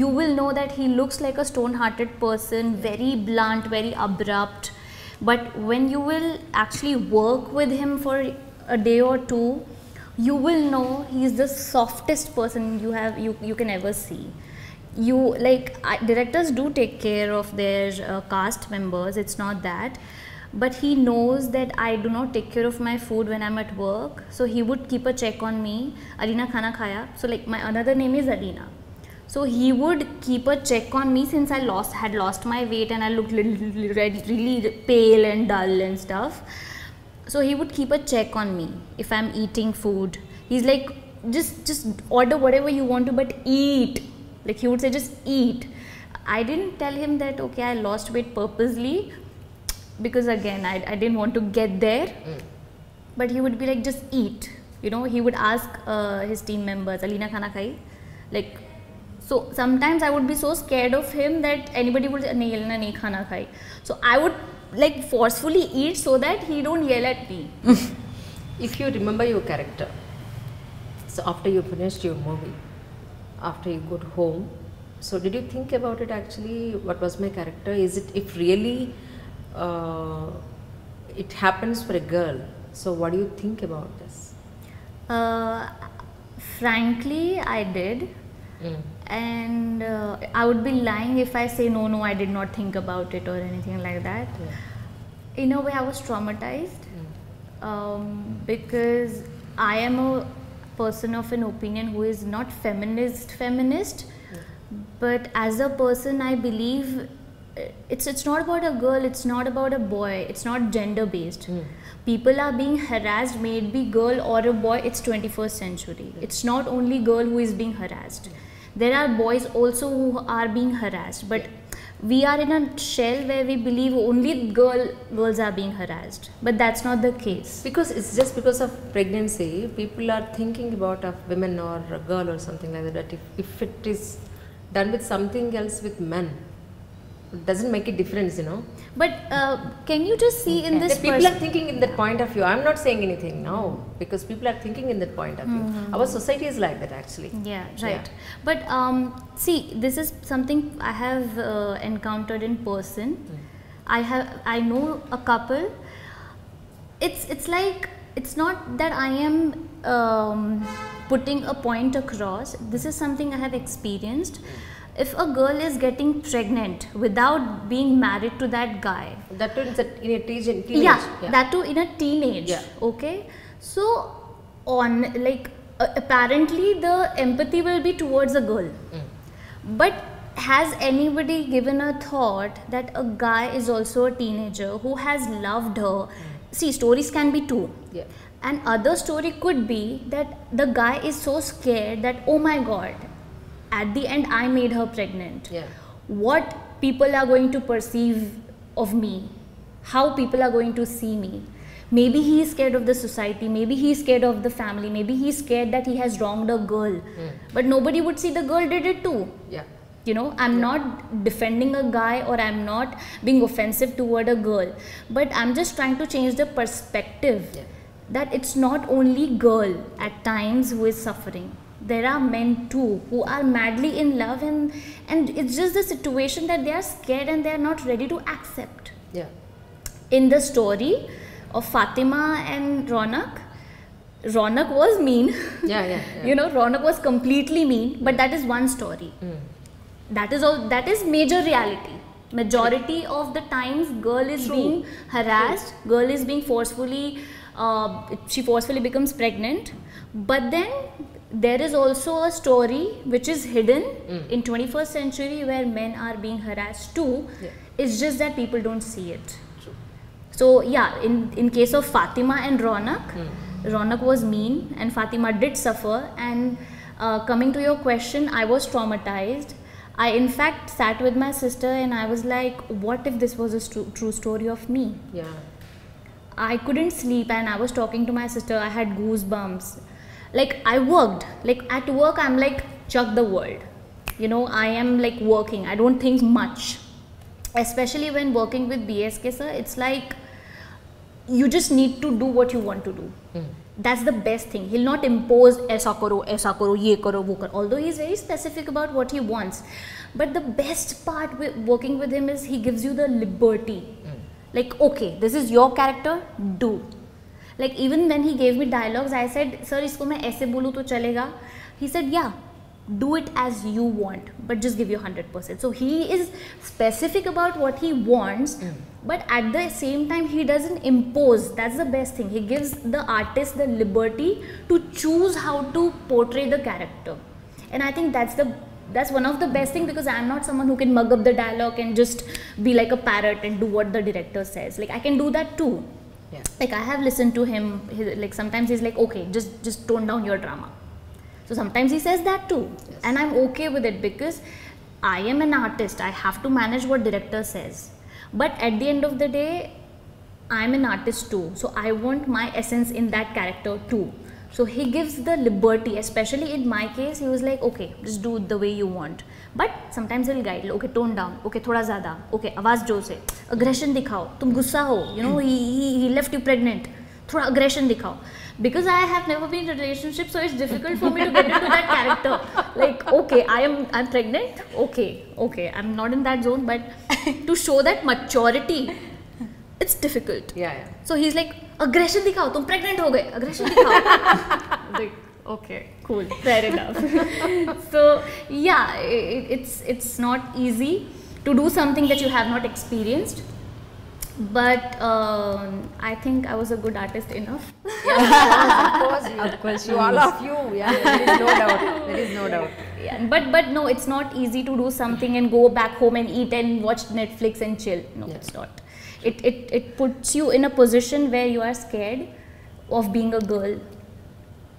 you will know that he looks like a stone-hearted person, very blunt, very abrupt. But when you will actually work with him for a day or two, you will know he is the softest person you can ever see. Directors do take care of their cast members, it's not that. But he knows that I do not take care of my food when I'm at work, so he would keep a check on me. Alina khana khaya? So my another name is Alina. So he would keep a check on me since I had lost my weight and I looked really pale and dull and stuff. So he would keep a check on me if I'm eating food. He's like, just order whatever you want to, but eat. Like he would say, just eat. I didn't tell him that okay, I lost weight purposely, because again I didn't want to get there. But he would be like, just eat. You know, he would ask his team members, Alina khana khai? Like, so sometimes I would be so scared of him that anybody would say, nahi Alina nahi khana khai. So I would like forcefully eat so that he don't yell at me. If you remember your character, so after you finished your movie, after you got home, so did you think about it actually, what was my character? Is it, if really it happens for a girl, so what do you think about this? Frankly, I did. And I would be lying if I say no, I did not think about it or anything like that. In a way, I was traumatized because I am a person of an opinion who is not feminist, but as a person, I believe it's not about a girl, it's not about a boy, it's not gender based. People are being harassed, may it be girl or a boy, it's 21st century. It's not only girl who is being harassed. There are boys also who are being harassed, but we are in a shell where we believe only girls are being harassed, but that's not the case. Because it's just because of pregnancy, people are thinking about a women or a girl or something like that. If it is done with something else with men, doesn't make a difference, you know. But can you just see in this People are thinking in that point of view. I'm not saying anything now because people are thinking in that point of view. Our society is like that actually. Yeah, right. But see, this is something I have encountered in person. I know a couple. It's like, it's not that I am putting a point across. This is something I have experienced. If a girl is getting pregnant without being married to that guy, that too in a teenage. Yeah, that too in a teenage. Yeah. Okay, so on like apparently the empathy will be towards a girl, but has anybody given a thought that a guy is also a teenager who has loved her? See, stories can be two. Yeah. And other story could be that the guy is so scared that, oh my god, at the end I made her pregnant. Yeah. What people are going to perceive of me, how people are going to see me. Maybe he is scared of the society, maybe he is scared of the family, maybe he is scared that he has wronged a girl, but nobody would see the girl did it too. Yeah. You know, I'm not defending a guy or I'm not being offensive toward a girl, but I'm just trying to change the perspective that it's not only girl at times who is suffering. There are men too who are madly in love, and it's just the situation that they are scared and they are not ready to accept. Yeah. In the story of Fatima and Ronak was mean. Yeah. You know, Ronak was completely mean, but that is one story. That is all. That is major reality. Majority of the times, girl is being harassed. Girl is being forcefully. She forcefully becomes pregnant. But then there is also a story which is hidden in 21st century where men are being harassed too. It's just that people don't see it. So yeah, in case of Fatima and Ronak was mean and Fatima did suffer. And coming to your question, I was traumatized. I in fact sat with my sister and I was like, what if this was a true story of me? Yeah. I couldn't sleep and I was talking to my sister. I had goosebumps. Like, I worked. Like, at work, I'm like, chuck the world. You know, I am like working. I don't think much. Especially when working with BSK sir, it's like, you just need to do what you want to do. That's the best thing. He'll not impose aisa karo, ye karo, wo karo. Although he's very specific about what he wants. But the best part with working with him is he gives you the liberty. Like, okay, this is your character, do. Like, even when he gave me dialogues, I said, sir, isko main aise bolu to chalega? He said, yeah, do it as you want, but just give your 100%. So he is specific about what he wants, but at the same time, he doesn't impose. That's the best thing. He gives the artist the liberty to choose how to portray the character. And I think that's one of the best thing, because I'm not someone who can mug up the dialogue and just be like a parrot and do what the director says. Like, I can do that too. Yeah. Like, I have listened to him, like sometimes he's like, okay, just tone down your drama. So sometimes he says that too. And I'm okay with it because I am an artist. I have to manage what director says. But at the end of the day, I'm an artist too. So I want my essence in that character too. So he gives the liberty, especially in my case, he was like, okay, just do it the way you want. But sometimes he'll guide, okay, tone down, okay, thoda zyada, okay, आवाज जोर से, aggression दिखाओ, तुम गुस्सा हो, you know, he left you pregnant, थोड़ा aggression दिखाओ. Because I have never been in a relationship, so it's difficult for me to get into that character. Like, okay, I'm pregnant, okay, I'm not in that zone, but to show that maturity, it's difficult. Yeah. So he's like, aggression दिखाओ, तुम pregnant हो गए, aggression दिखाओ. Like, okay, cool, fair enough. So yeah, it's not easy to do something that you have not experienced. But I think I was a good artist enough. Of course, you all of you. Yeah, there is no doubt. Yeah, but no, it's not easy to do something and go back home and eat and watch Netflix and chill. No, it's not. It puts you in a position where you are scared of being a girl.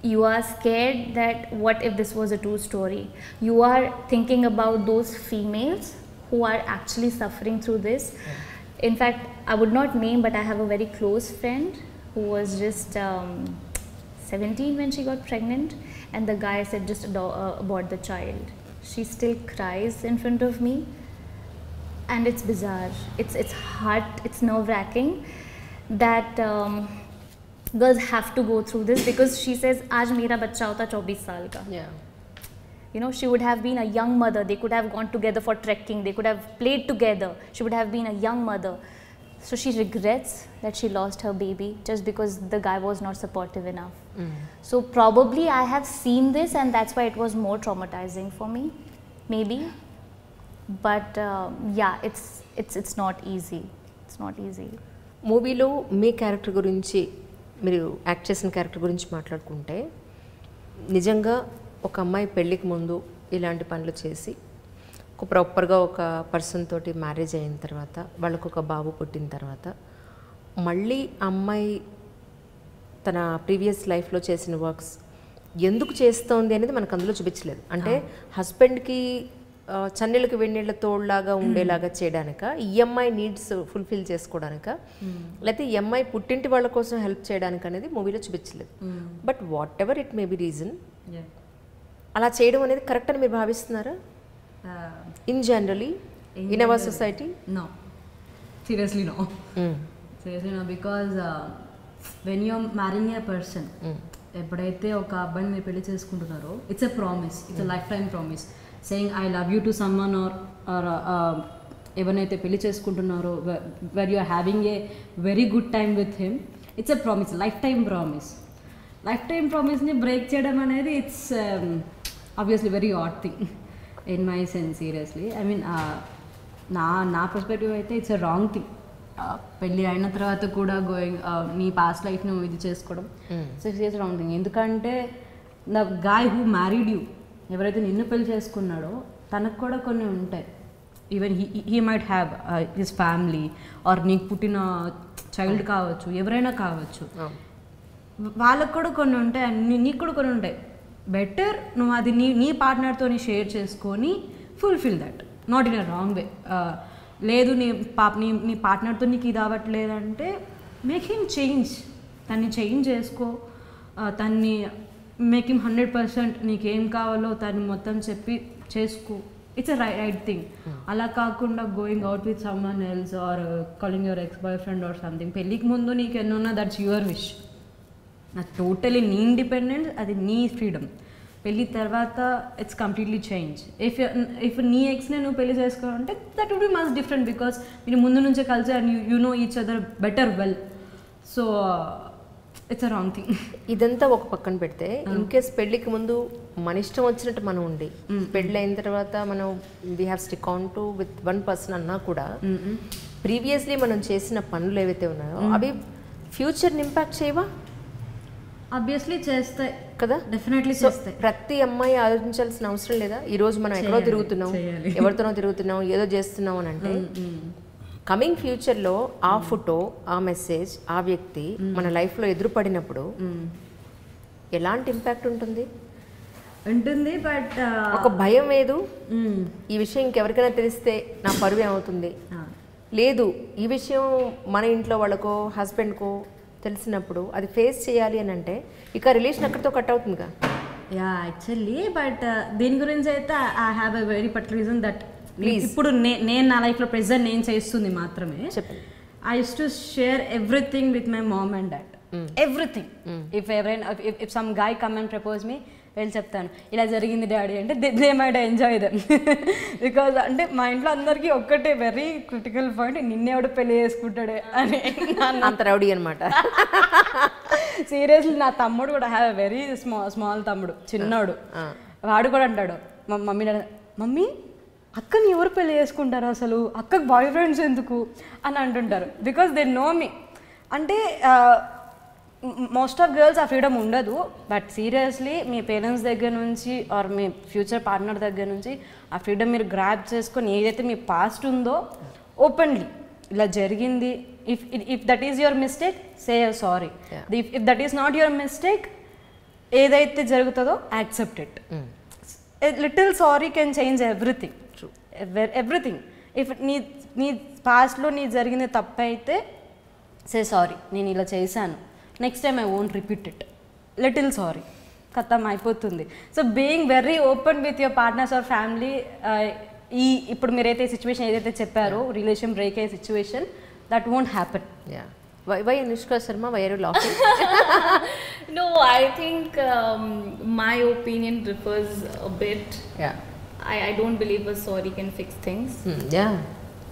You are scared that what if this was a true story? You are thinking about those females who are actually suffering through this. In fact, I would not name, but I have a very close friend who was just 17 when she got pregnant, and the guy said just abort the child. She still cries in front of me. and it's bizarre. It's hard. It's nerve-wracking that girls have to go through this, because she says, "Aaj mera bachcha hota 24 saal ka." Yeah. You know, she would have been a young mother. They could have gone together for trekking. They could have played together. She would have been a young mother. So she regrets that she lost her baby just because the guy was not supportive enough. So probably I have seen this, and that's why it was more traumatizing for me, maybe. But yeah, it's not easy. It's not easy. మూవీలో మీ character గురించి, మీరు act చేసిన character గురించి మాట్లాడుకుంటే, నిజంగా ఒక అమ్మాయి పెళ్ళికి ముందు ఇలాంటి పనులు చేసి ఒక ప్రాపర్గా ఒక పర్సన్ తోటి మ్యారేజ్ అయిన తర్వాత వాళ్ళకు ఒక బాబు పుట్టిన తర్వాత మళ్ళీ అమ్మాయి తన ప్రీవియస్ లైఫ్లో చేసిన వర్క్స్ ఎందుకు చేస్తోంది అనేది మనకు అందులో చూపించలేదు. అంటే హస్బెండ్కి చన్నీళ్ళకి వెన్నీళ్ళ తోడులాగా ఉండేలాగా చేయడానిక, ఈఎంఐ నీడ్స్ ఫుల్ఫిల్ చేసుకోవడానిక, లేకపోతే ఈఎంఐ పుట్టింటి వాళ్ళ కోసం హెల్ప్ చేయడానికి అనేది మూవీలో చూపించలేదు. But whatever it may be reason, అలా చేయడం అనేది కరెక్ట్ అని మీరు భావిస్తున్నారా? In generally in our society? No, seriously no. Seriously no, because when you're marrying a person, ఎప్పుడైతే ఒక అబ్బాయిని మీరు పెళ్లి చేసుకుంటున్నారో, it's a promise, it's a lifetime promise. Saying I love you to someone or ఎవరినైతే పెళ్లి చేసుకుంటున్నారో, where you are having a very good time with him, it's a promise, lifetime promise. Lifetime ప్రామిస్ని break చేయడం అనేది it's obviously very odd thing in my sense. Seriously, I mean నా perspective అయితే it's a wrong thing. పెళ్ళి అయిన తర్వాత కూడా going నీ పాస్ట్ లైఫ్ను ఇది చేసుకోవడం ఇట్స్ రాంగ్ థింగ్. ఎందుకంటే the guy who married you, ఎవరైతే నిన్ను పెళ్లి చేసుకున్నాడో తనకు కూడా కొన్ని ఉంటాయి. Even he might have his family or నీకు పుట్టిన చైల్డ్ కావచ్చు, ఎవరైనా కావచ్చు, వాళ్ళకు కూడా కొన్ని ఉంటాయి, నీకు కూడా కొన్ని ఉంటాయి. బెటర్ నువ్వు అది నీ పార్ట్నర్తో షేర్ చేసుకొని fulfil that, not in a wrong way. లేదు నీ పార్ట్నర్తో నీకు ఇది అవ్వట్లేదంటే మేక్ హిమ్ చేంజ్, తన్ని చేంజ్ చేసుకో, తన్ని మేక్ హిమ్ 100% నీకేం కావాలో తను మొత్తం చెప్పి చేసుకో. It's a right thing. అలా కాకుండా going out with someone else or calling your ex boyfriend or something. పెళ్ళికి ముందు నీకు ఎన్నున్నా దట్స్ యువర్ విష్, నాకు టోటలీ నీ ఇండిపెండెన్స్, అది నీ ఫ్రీడమ్. పెళ్ళి తర్వాత ఇట్స్ కంప్లీట్లీ చేంజ్. ఇఫ్ నీ ఎక్స్నే నువ్వు పెళ్లి చేసుకోవాలంటే that would be much different, because మీరు ముందు నుంచే కలిసి and you know each other better well. So it's a wrong thing. ఇదంతా ఒక పక్కన పెడితే, ఇన్ కేస్ పెళ్ళికి ముందు మన ఇష్టం వచ్చినట్టు మనం ఉండి, పెళ్ళి అయిన తర్వాత మనం we have stick on to with one person అన్నా కూడా, ప్రీవియస్లీ మనం చేసిన పనులు ఏవైతే ఉన్నాయో అవి ఫ్యూచర్ని ఇంపాక్ట్ చేయవా? ఆబ్వియస్లీ చేస్తాయి కదా, డెఫినెట్లీ చేస్తాయి. ప్రతి అమ్మాయి ఆలోచించాల్సిన అవసరం లేదా? ఈరోజు మనం ఎక్కడో తిరుగుతున్నాం, ఎవరితోనో తిరుగుతున్నాం, ఏదో చేస్తున్నాం అని అంటే కమింగ్ ఫ్యూచర్లో ఆ ఫోటో, ఆ మెసేజ్, ఆ వ్యక్తి మన లైఫ్లో ఎదురుపడినప్పుడు ఎలాంటి ఇంపాక్ట్ ఉంటుంది? బట్ ఒక భయం లేదు, ఈ విషయం ఇంకెవరికైనా తెలిస్తే నా పరువు ఏమవుతుంది, లేదు ఈ విషయం మన ఇంట్లో వాళ్ళకో హస్బెండ్కో తెలిసినప్పుడు అది ఫేస్ చేయాలి అని అంటే ఇక రిలేషన్ అక్కడితో కట్ అవుతుందిగా. యా యాక్చువల్లీ, బట్ దీని గురించి అయితే I have a very particular reason that ఇప్పుడు నేను నా లైఫ్లో ప్రెజెంట్ నేను చేస్తుంది మాత్రమే చెప్పండి. I use to share everything with my mom and dad, everything. If some guy come and propose me, వెళ్ళి చెప్తాను ఇలా జరిగింది డాడీ అంటే they might enjoy them. Because అంటే మా ఇంట్లో అందరికీ ఒక్కటే వెరీ క్రిటికల్ పాయింట్, నిన్నేవాడు పెళ్లి చేసుకుంటాడే అని. అంత రౌడీ అనమాట. సీరియస్లీ, నా తమ్ముడు కూడా హ్యావ్ ఎ వెరీ స్మాల్ తమ్ముడు, చిన్నోడు. వాడు కూడా అంటాడు మమ్మీ అక్కని ఎవరు పెళ్లి చేసుకుంటారు, అసలు అక్కకి బాయ్ ఫ్రెండ్స్ ఎందుకు అని అంటుంటారు. బికాస్ దే నో మీ. అంటే మోస్ట్ ఆఫ్ గర్ల్స్ ఆ ఫ్రీడమ్ ఉండదు. బట్ సీరియస్లీ మీ పేరెంట్స్ దగ్గర నుంచి ఆర్ మీ ఫ్యూచర్ పార్ట్నర్ దగ్గర నుంచి ఆ ఫ్రీడమ్ మీరు గ్రాప్ చేసుకొని ఏదైతే మీ పాస్ట్ ఉందో ఓపెన్లీ ఇలా జరిగింది, if that is your mistake say sorry. If that is not your mistake, ఏదైతే జరుగుతుందో accept it. Little sorry can change everything, everything. If నీ పాస్ట్లో నీ జరిగింది తప్పు అయితే సే సారీ, నేను ఇలా చేశాను, next time I won't repeat it, little sorry, ఖతం అయిపోతుంది. So being very open with your partners or family ఇప్పుడు మీరైతే సిచ్యువేషన్ ఏదైతే చెప్పారో రిలేషన్ బ్రేక్ అయ్యే situation that won't happen. Why Anushka Sharma? Why are you laughing? No, I think my opinion differs a bit. Yeah. I don't believe a sorry can fix things. Yeah.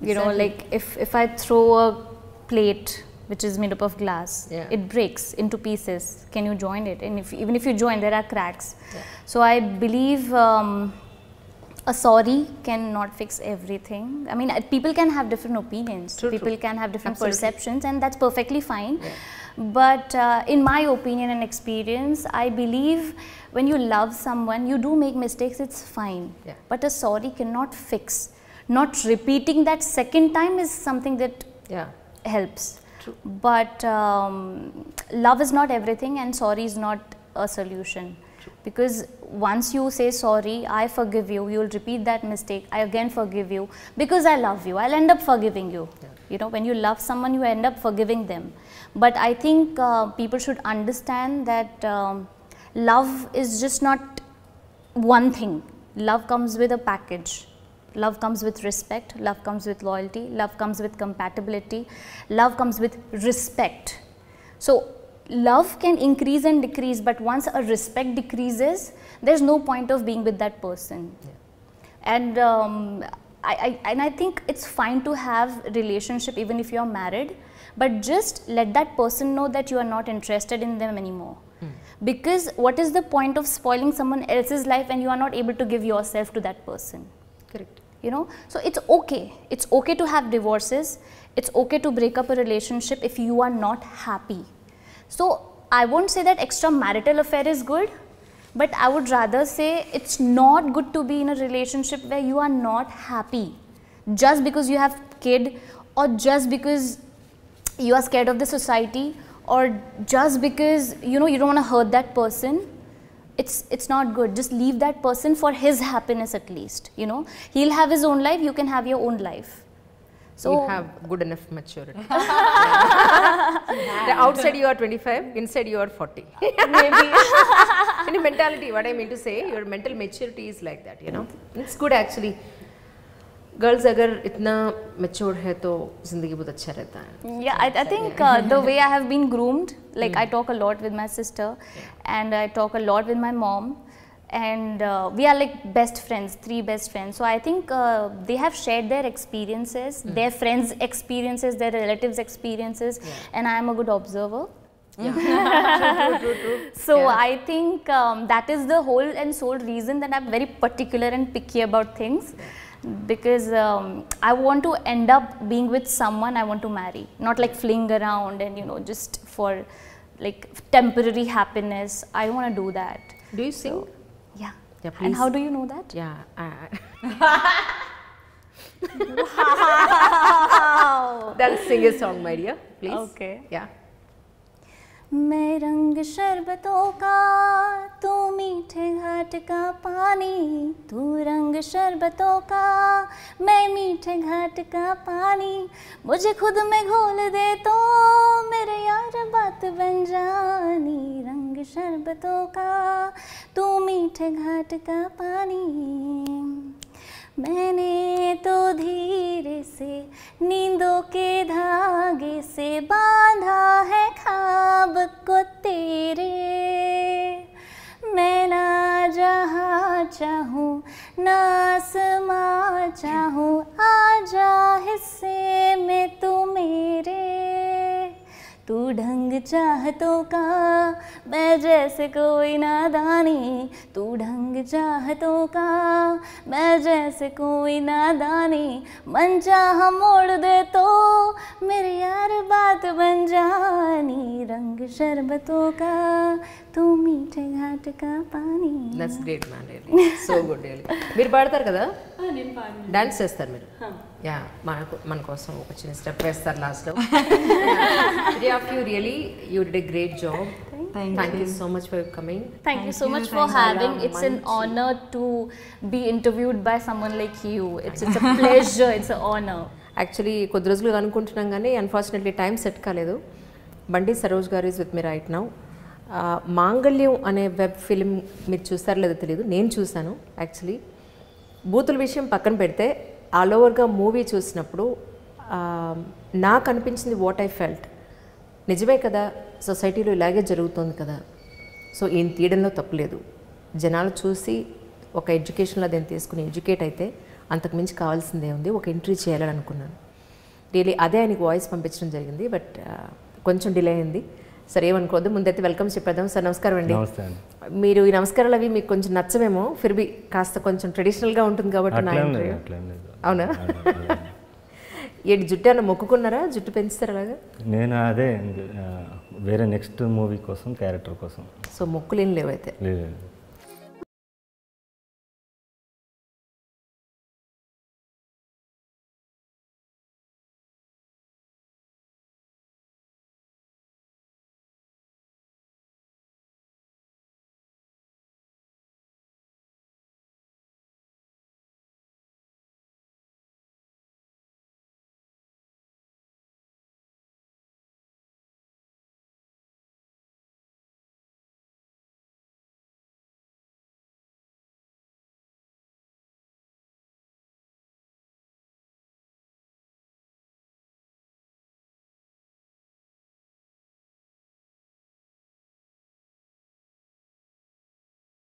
You know, like if I throw a plate which is made up of glass, it breaks into pieces. Can you join it? And even if you join, there are cracks. So I believe a sorry cannot fix everything. I mean, people can have different opinions. People can have different perceptions, and that's perfectly fine. But in my opinion and experience, I believe when you love someone, you do make mistakes, it's fine. But a sorry cannot fix. Not repeating that second time is something that helps. But love is not everything, and sorry is not a solution. Because once you say sorry, I forgive you, you will repeat that mistake, I again forgive you, because I love you, I'll end up forgiving you. You know, when you love someone, you end up forgiving them. But I think people should understand that love is just not one thing. Love comes with a package. Love comes with respect, love comes with loyalty, love comes with compatibility, love comes with respect. So love can increase and decrease, but once a respect decreases, there's no point of being with that person. And I think it's fine to have relationship even if you're married, but just let that person know that you are not interested in them anymore. Because what is the point of spoiling someone else's life when you are not able to give yourself to that person? Correct. You know, so it's okay to have divorces, it's okay to break up a relationship if you are not happy. So I won't say that extramarital affair is good, but I would rather say it's not good to be in a relationship where you are not happy just because you have kid, or just because you are scared of the society, or just because you know you don't want to hurt that person. It's not good. Just leave that person for his happiness at least. You know, he'll have his own life, you can have your own life. So you have good enough maturity. The outside you are 25, inside you are 40. Maybe. In mentality, what I mean to say, your mental maturity is like that, you know. It's good actually. Girls अगर इतना mature है तो जिंदगी बहुत अच्छा रहता है. Yeah, I think the way I have been groomed, like I talk a lot with my sister, and I talk a lot with my mom, and we are like best friends, 3 best friends. So I think they have shared their experiences, their friends' experiences, their relatives' experiences, and I am a good observer. True. So I think that is the whole and sole reason that I'm very particular and picky about things. Because I want to end up being with someone I want to marry, not like fling around and you know just for like temporary happiness. I don't want to do that. Do you sing? Yeah. Please. And how do you know that? Yeah. Wow. Then sing a song, my dear, please. Okay. Yeah. मैं रंग शरबतों का, तू मीठे घाट का पानी, तू रंग शरबतों का, मैं मीठे घाट का पानी, मुझे खुद में घोल दे तो मेरे यार बात बन जानी, रंग शरबतों का, तू मीठे घाट का पानी। मैंने तो धीरे से नींदों के धागे से बांधा है ख्वाब को तेरे, मैं ना जहाँ चाहूँ ना आसमां चाहूँ, आजा हिस्से में तू मेरे, तू ढंग चाहतों का मैं जैसे कोई नादानी, तू ढंग चाहतों का मैं जैसे कोई नादानी, मन चाह मोड़ दे तो मेरे यार बात बन जानी, रंग शरबतों का तू मीठे घाट का पानी. That's great, man. Really. So good, really. మీరు పాడతారు కదా? నేను పాడు. డాన్స్ చేస్తారు మీరు? యా, మన కోసం ఒక చిన్న స్టెప్ వేస్తారు లాస్ట్లో. Three of you really, you did a great job. Thank you so much for coming. Thank you so much for having. It's an honor to be interviewed by someone like you. It's a pleasure. It's an honor. Actually కొద్ది రోజులుగా అనుకుంటున్నాం కానీ unfortunately time set కాలేదు. బండి సరోజ్ గారు is with me right now. మాంగళ్యం అనే web film మీరు చూసారో లేదో తెలియదు, నేను చూశాను యాక్చువల్లీ. బూతుల విషయం పక్కన పెడితే ఆల్ ఓవర్గా మూవీ చూసినప్పుడు నాకు అనిపించింది వాట్ ఐ ఫెల్ట్, నిజమే కదా, సొసైటీలో ఇలాగే జరుగుతుంది కదా, సో ఈయన తీయడంలో తప్పులేదు, జనాలు చూసి ఒక ఎడ్యుకేషన్లో దాన్ని తీసుకుని ఎడ్యుకేట్ అయితే అంతకుమించి కావాల్సిందే ఉంది, ఒక ఎంట్రీ చేయాలని అనుకున్నాను. రియలీ అదే ఆయనకి వాయిస్ పంపించడం జరిగింది. బట్ కొంచెం డిలే అయింది. సరే ఏమనుకోవద్దు, ముందైతే వెల్కమ్ చెప్పేద్దాం. సార్ నమస్కారం అండి. మీరు ఈ నమస్కారాలు అవి మీకు కొంచెం నచ్చమేమో, ఫిర్బీ కాస్త కొంచెం ట్రెడిషనల్గా ఉంటుంది కాబట్టి నా ఇంటర్వ్యూ. అవునా? ఏంటి జుట్టు ఏమన్నా మొక్కుకున్నారా? జుట్టు పెంచుతారు అలాగా? నేను అదే వేరే నెక్స్ట్ మూవీ కోసం, క్యారెక్టర్ కోసం. సో మొక్కులేం లేవైతే? లేదు.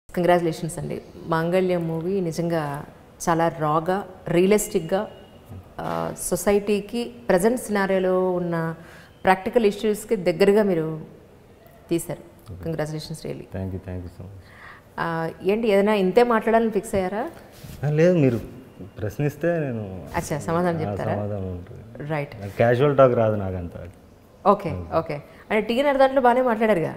కంగ్రాచులేషన్స్ అండి. మాంగళ్యం మూవీ నిజంగా చాలా రాగా, రియలిస్టిక్గా సొసైటీకి ప్రజెంట్ సినారియోలో ఉన్న ప్రాక్టికల్ ఇష్యూస్కి దగ్గరగా మీరు తీశారు. Congratulations really. Thank you so much. ఏంటి ఏదైనా ఇంతే మాట్లాడాలని ఫిక్స్ అయ్యారా? లేదు, మీరు ప్రశ్నిస్తే నేను అచ్చా సమాధానం చెప్తారా? సమాధానం ఉంటుంది. రైట్. క్యాజువల్ టాక్ రాదు నాకంతా. Okay okay. అంటే టీనర్ దాంట్లో బాగానే మాట్లాడారుగా?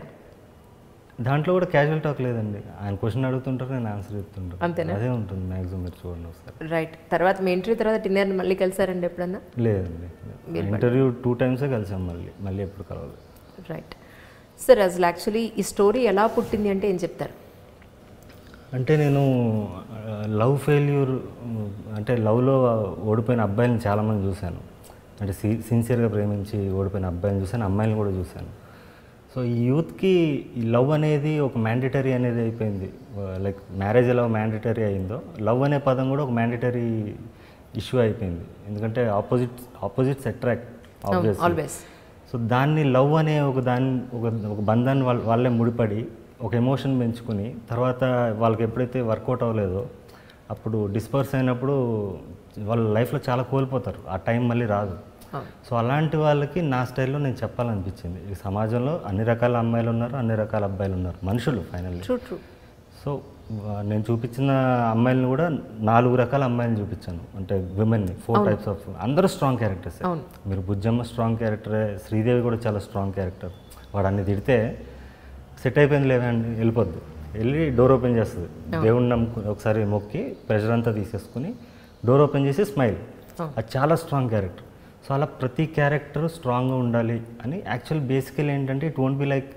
దాంట్లో కూడా క్యాజువల్ టాక్ లేదండి. ఆయన క్వశ్చన్ అడుగుతుంటారు, నేను ఆన్సర్ చెప్తుంటాను. అంతేనా? అదే ఉంటుంది మ్యాక్సిమం. మీరు చూడండి ఒకసారి. రైట్. తర్వాత మీ ఇంటర్వ్యూ తర్వాత డిన్నర్ మళ్ళీ కలిసారండి ఎప్పుడన్నా? లేదండి, ఇంటర్వ్యూ 2 times కలిసాం. మళ్ళీ ఎప్పుడు కలవాలి. రైట్. సార్ అసలు యాక్చువల్లీ ఈ స్టోరీ ఎలా పుట్టింది అంటే ఏం చెప్తారు? అంటే నేను లవ్ ఫెయిల్యూర్, అంటే లవ్లో ఓడిపోయిన అబ్బాయిలను చాలామంది చూశాను. అంటే సిన్సియర్గా ప్రేమించి ఓడిపోయిన అబ్బాయిని చూశాను, అమ్మాయిని కూడా చూశాను. సో ఈ యూత్కి ఈ లవ్ అనేది ఒక మ్యాండేటరీ అనేది అయిపోయింది. లైక్ మ్యారేజ్ ఎలా మ్యాండేటరీ అయిందో, లవ్ అనే పదం కూడా ఒక మ్యాండేటరీ ఇష్యూ అయిపోయింది. ఎందుకంటే ఆపోజిట్స్ అట్రాక్ట్ ఆల్వేస్. సో దాన్ని లవ్ అనే ఒక బంధాన్ని వాళ్ళే ముడిపడి ఒక ఎమోషన్ పెంచుకుని తర్వాత వాళ్ళకి ఎప్పుడైతే వర్కౌట్ అవ్వలేదో అప్పుడు డిస్పర్స్ అయినప్పుడు వాళ్ళ లైఫ్లో చాలా కోల్పోతారు. ఆ టైం మళ్ళీ రాదు. సో అలాంటి వాళ్ళకి నా స్టైల్లో నేను చెప్పాలనిపించింది. ఈ సమాజంలో అన్ని రకాల అమ్మాయిలు ఉన్నారు, అన్ని రకాల అబ్బాయిలు ఉన్నారు, మనుషులు ఫైనల్లీ. సో నేను చూపించిన అమ్మాయిలను కూడా 4 రకాల అమ్మాయిలను చూపించాను. అంటే విమెన్ని 4 types ఆఫ్, అందరూ స్ట్రాంగ్ క్యారెక్టర్స్. మీరు బుజ్జమ్మ స్ట్రాంగ్ క్యారెక్టరే, శ్రీదేవి కూడా చాలా స్ట్రాంగ్ క్యారెక్టర్. వాడు అన్ని తిడితే సెట్ అయిపోయింది లేదండి, వెళ్ళిపోద్ది, వెళ్ళి డోర్ ఓపెన్ చేస్తుంది. దేవుడిని నమ్ముకుని ఒకసారి మొక్కి ప్రెషర్ అంతా తీసేసుకుని డోర్ ఓపెన్ చేసి స్మైల్. అది చాలా స్ట్రాంగ్ క్యారెక్టర్. సో అలా ప్రతి క్యారెక్టర్ స్ట్రాంగ్గా ఉండాలి అని. యాక్చువల్ బేసికల్ ఏంటంటే it won't be like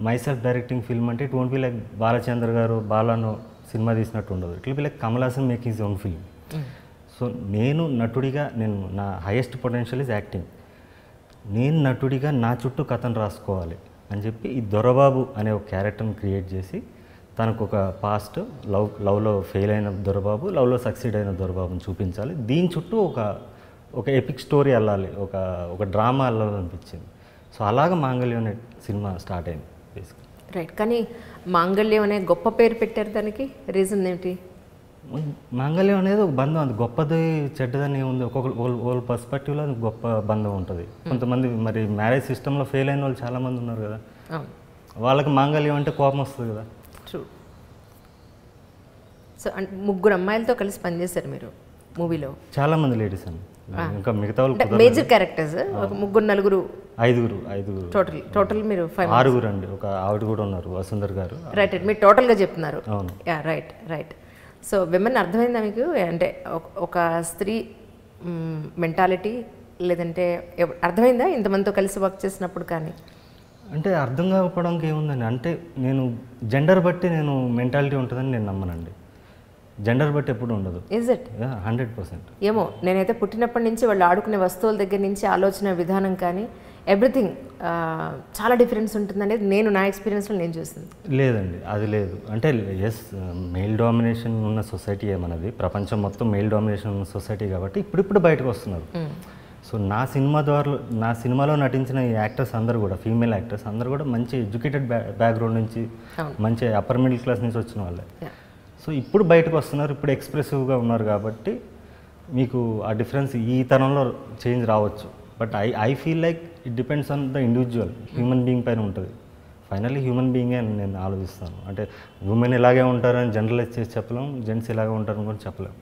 myself directing film. అంటే it won't be like Balachandra గారు బాలాను సినిమా తీసినట్టు ఉండదు. It will be like Kamal Haasan making his own film. So నేను నటుడిగా, నా హైయెస్ట్ పొటెన్షియల్ ఇస్ యాక్టింగ్. నేను నటుడిగా నా చుట్టూ కథను రాసుకోవాలి అని చెప్పి ఈ దొరబాబు అనే ఒక క్యారెక్టర్ని క్రియేట్ చేసి తనకు ఒక పాస్ట్ లవ్లో ఫెయిల్ అయిన దొరబాబు, లవ్లో సక్సీడ్ అయిన దొరబాబుని చూపించాలి. దీని చుట్టూ ఒక ఎపిక్ స్టోరీ వెళ్ళాలి, ఒక డ్రామా వెళ్ళాలనిపించింది. సో అలాగ మాంగళ్యం అనే సినిమా స్టార్ట్ అయింది బేసిక్గా. రైట్. కానీ మాంగళ్యం అనే గొప్ప పేరు పెట్టారు, దానికి రీజన్ ఏంటి? మాంగళ్యం అనేది ఒక బంధం. అది గొప్పది చెడ్డదని ఏముంది, ఒక్కొక్క పర్స్పెక్టివ్లో అది గొప్ప బంధం ఉంటుంది. కొంతమంది మరి మ్యారేజ్ సిస్టంలో ఫెయిల్ అయిన వాళ్ళు చాలామంది ఉన్నారు కదా, వాళ్ళకి మాంగళ్యం అంటే కోపం వస్తుంది కదా. ట్రూ. సో అంటే 3 అమ్మాయిలతో కలిసి పనిచేశారు మీరు మూవీలో? చాలామంది లేడీస్ అండి, ఇంకా మిగతా వాళ్ళు మేజర్ క్యారెక్టర్స్ 3 4 5 టోటల్ మీరు 6 అండి. ఒక ఆవిడ కూడా ఉన్నారు, వసుంధర్ గారు. రైట్. మీరు టోటల్గా చెప్తున్నారు. అవును. Yeah right right. So women అర్థమైందా మీకు? అంటే ఒక స్త్రీ మెంటాలిటీ లేదంటే అర్థమైందా ఇంతమందితో కలిసి వర్క్ చేసినప్పుడు? కానీ అంటే అర్థం కాకపోవడానికి ఏముందండి, అంటే నేను జెండర్ బట్టి నేను మెంటాలిటీ ఉంటుందని నేను నమ్మనండి. జెండర్ బట్టి ఎప్పుడు ఉండదు. Is it? 100%. ఏమో, నేనైతే పుట్టినప్పటి నుంచి వాళ్ళు ఆడుకునే వస్తువుల దగ్గర నుంచి ఆలోచన విధానం కానీ ఎవ్రీథింగ్ చాలా డిఫరెన్స్ ఉంటుంది అనేది నేను నా ఎక్స్పీరియన్స్లో నేను చూసింది. లేదండి, అది లేదు. అంటే ఎస్, మెయిల్ డామినేషన్ ఉన్న సొసైటీ మనది, ప్రపంచం మొత్తం మెయిల్ డామినేషన్ ఉన్న సొసైటీ కాబట్టి ఇప్పుడిప్పుడు బయటకు వస్తున్నారు. సో నా సినిమాలో నటించిన ఈ యాక్టర్స్ అందరూ కూడా, ఫీమేల్ యాక్టర్స్ అందరూ కూడా మంచి ఎడ్యుకేటెడ్ బ్యాక్గ్రౌండ్ నుంచి, మంచి అప్పర్ మిడిల్ క్లాస్ నుంచి వచ్చిన వాళ్ళే. సో ఇప్పుడు బయటకు వస్తున్నారు, ఇప్పుడు ఎక్స్ప్రెసివ్గా ఉన్నారు కాబట్టి మీకు ఆ డిఫరెన్స్ ఈ తరంలో చేంజ్ రావచ్చు. But I feel like it depends on the individual, human being పైన ఉంటుంది. ఫైనల్లీ హ్యూమన్ బీయింగే అని నేను ఆలోచిస్తాను. అంటే ఉమెన్ ఇలాగే ఉంటారని జనరలైజ్ చేసి చెప్పలేం, జెంట్స్ ఇలాగే ఉంటారని కూడా చెప్పలేం.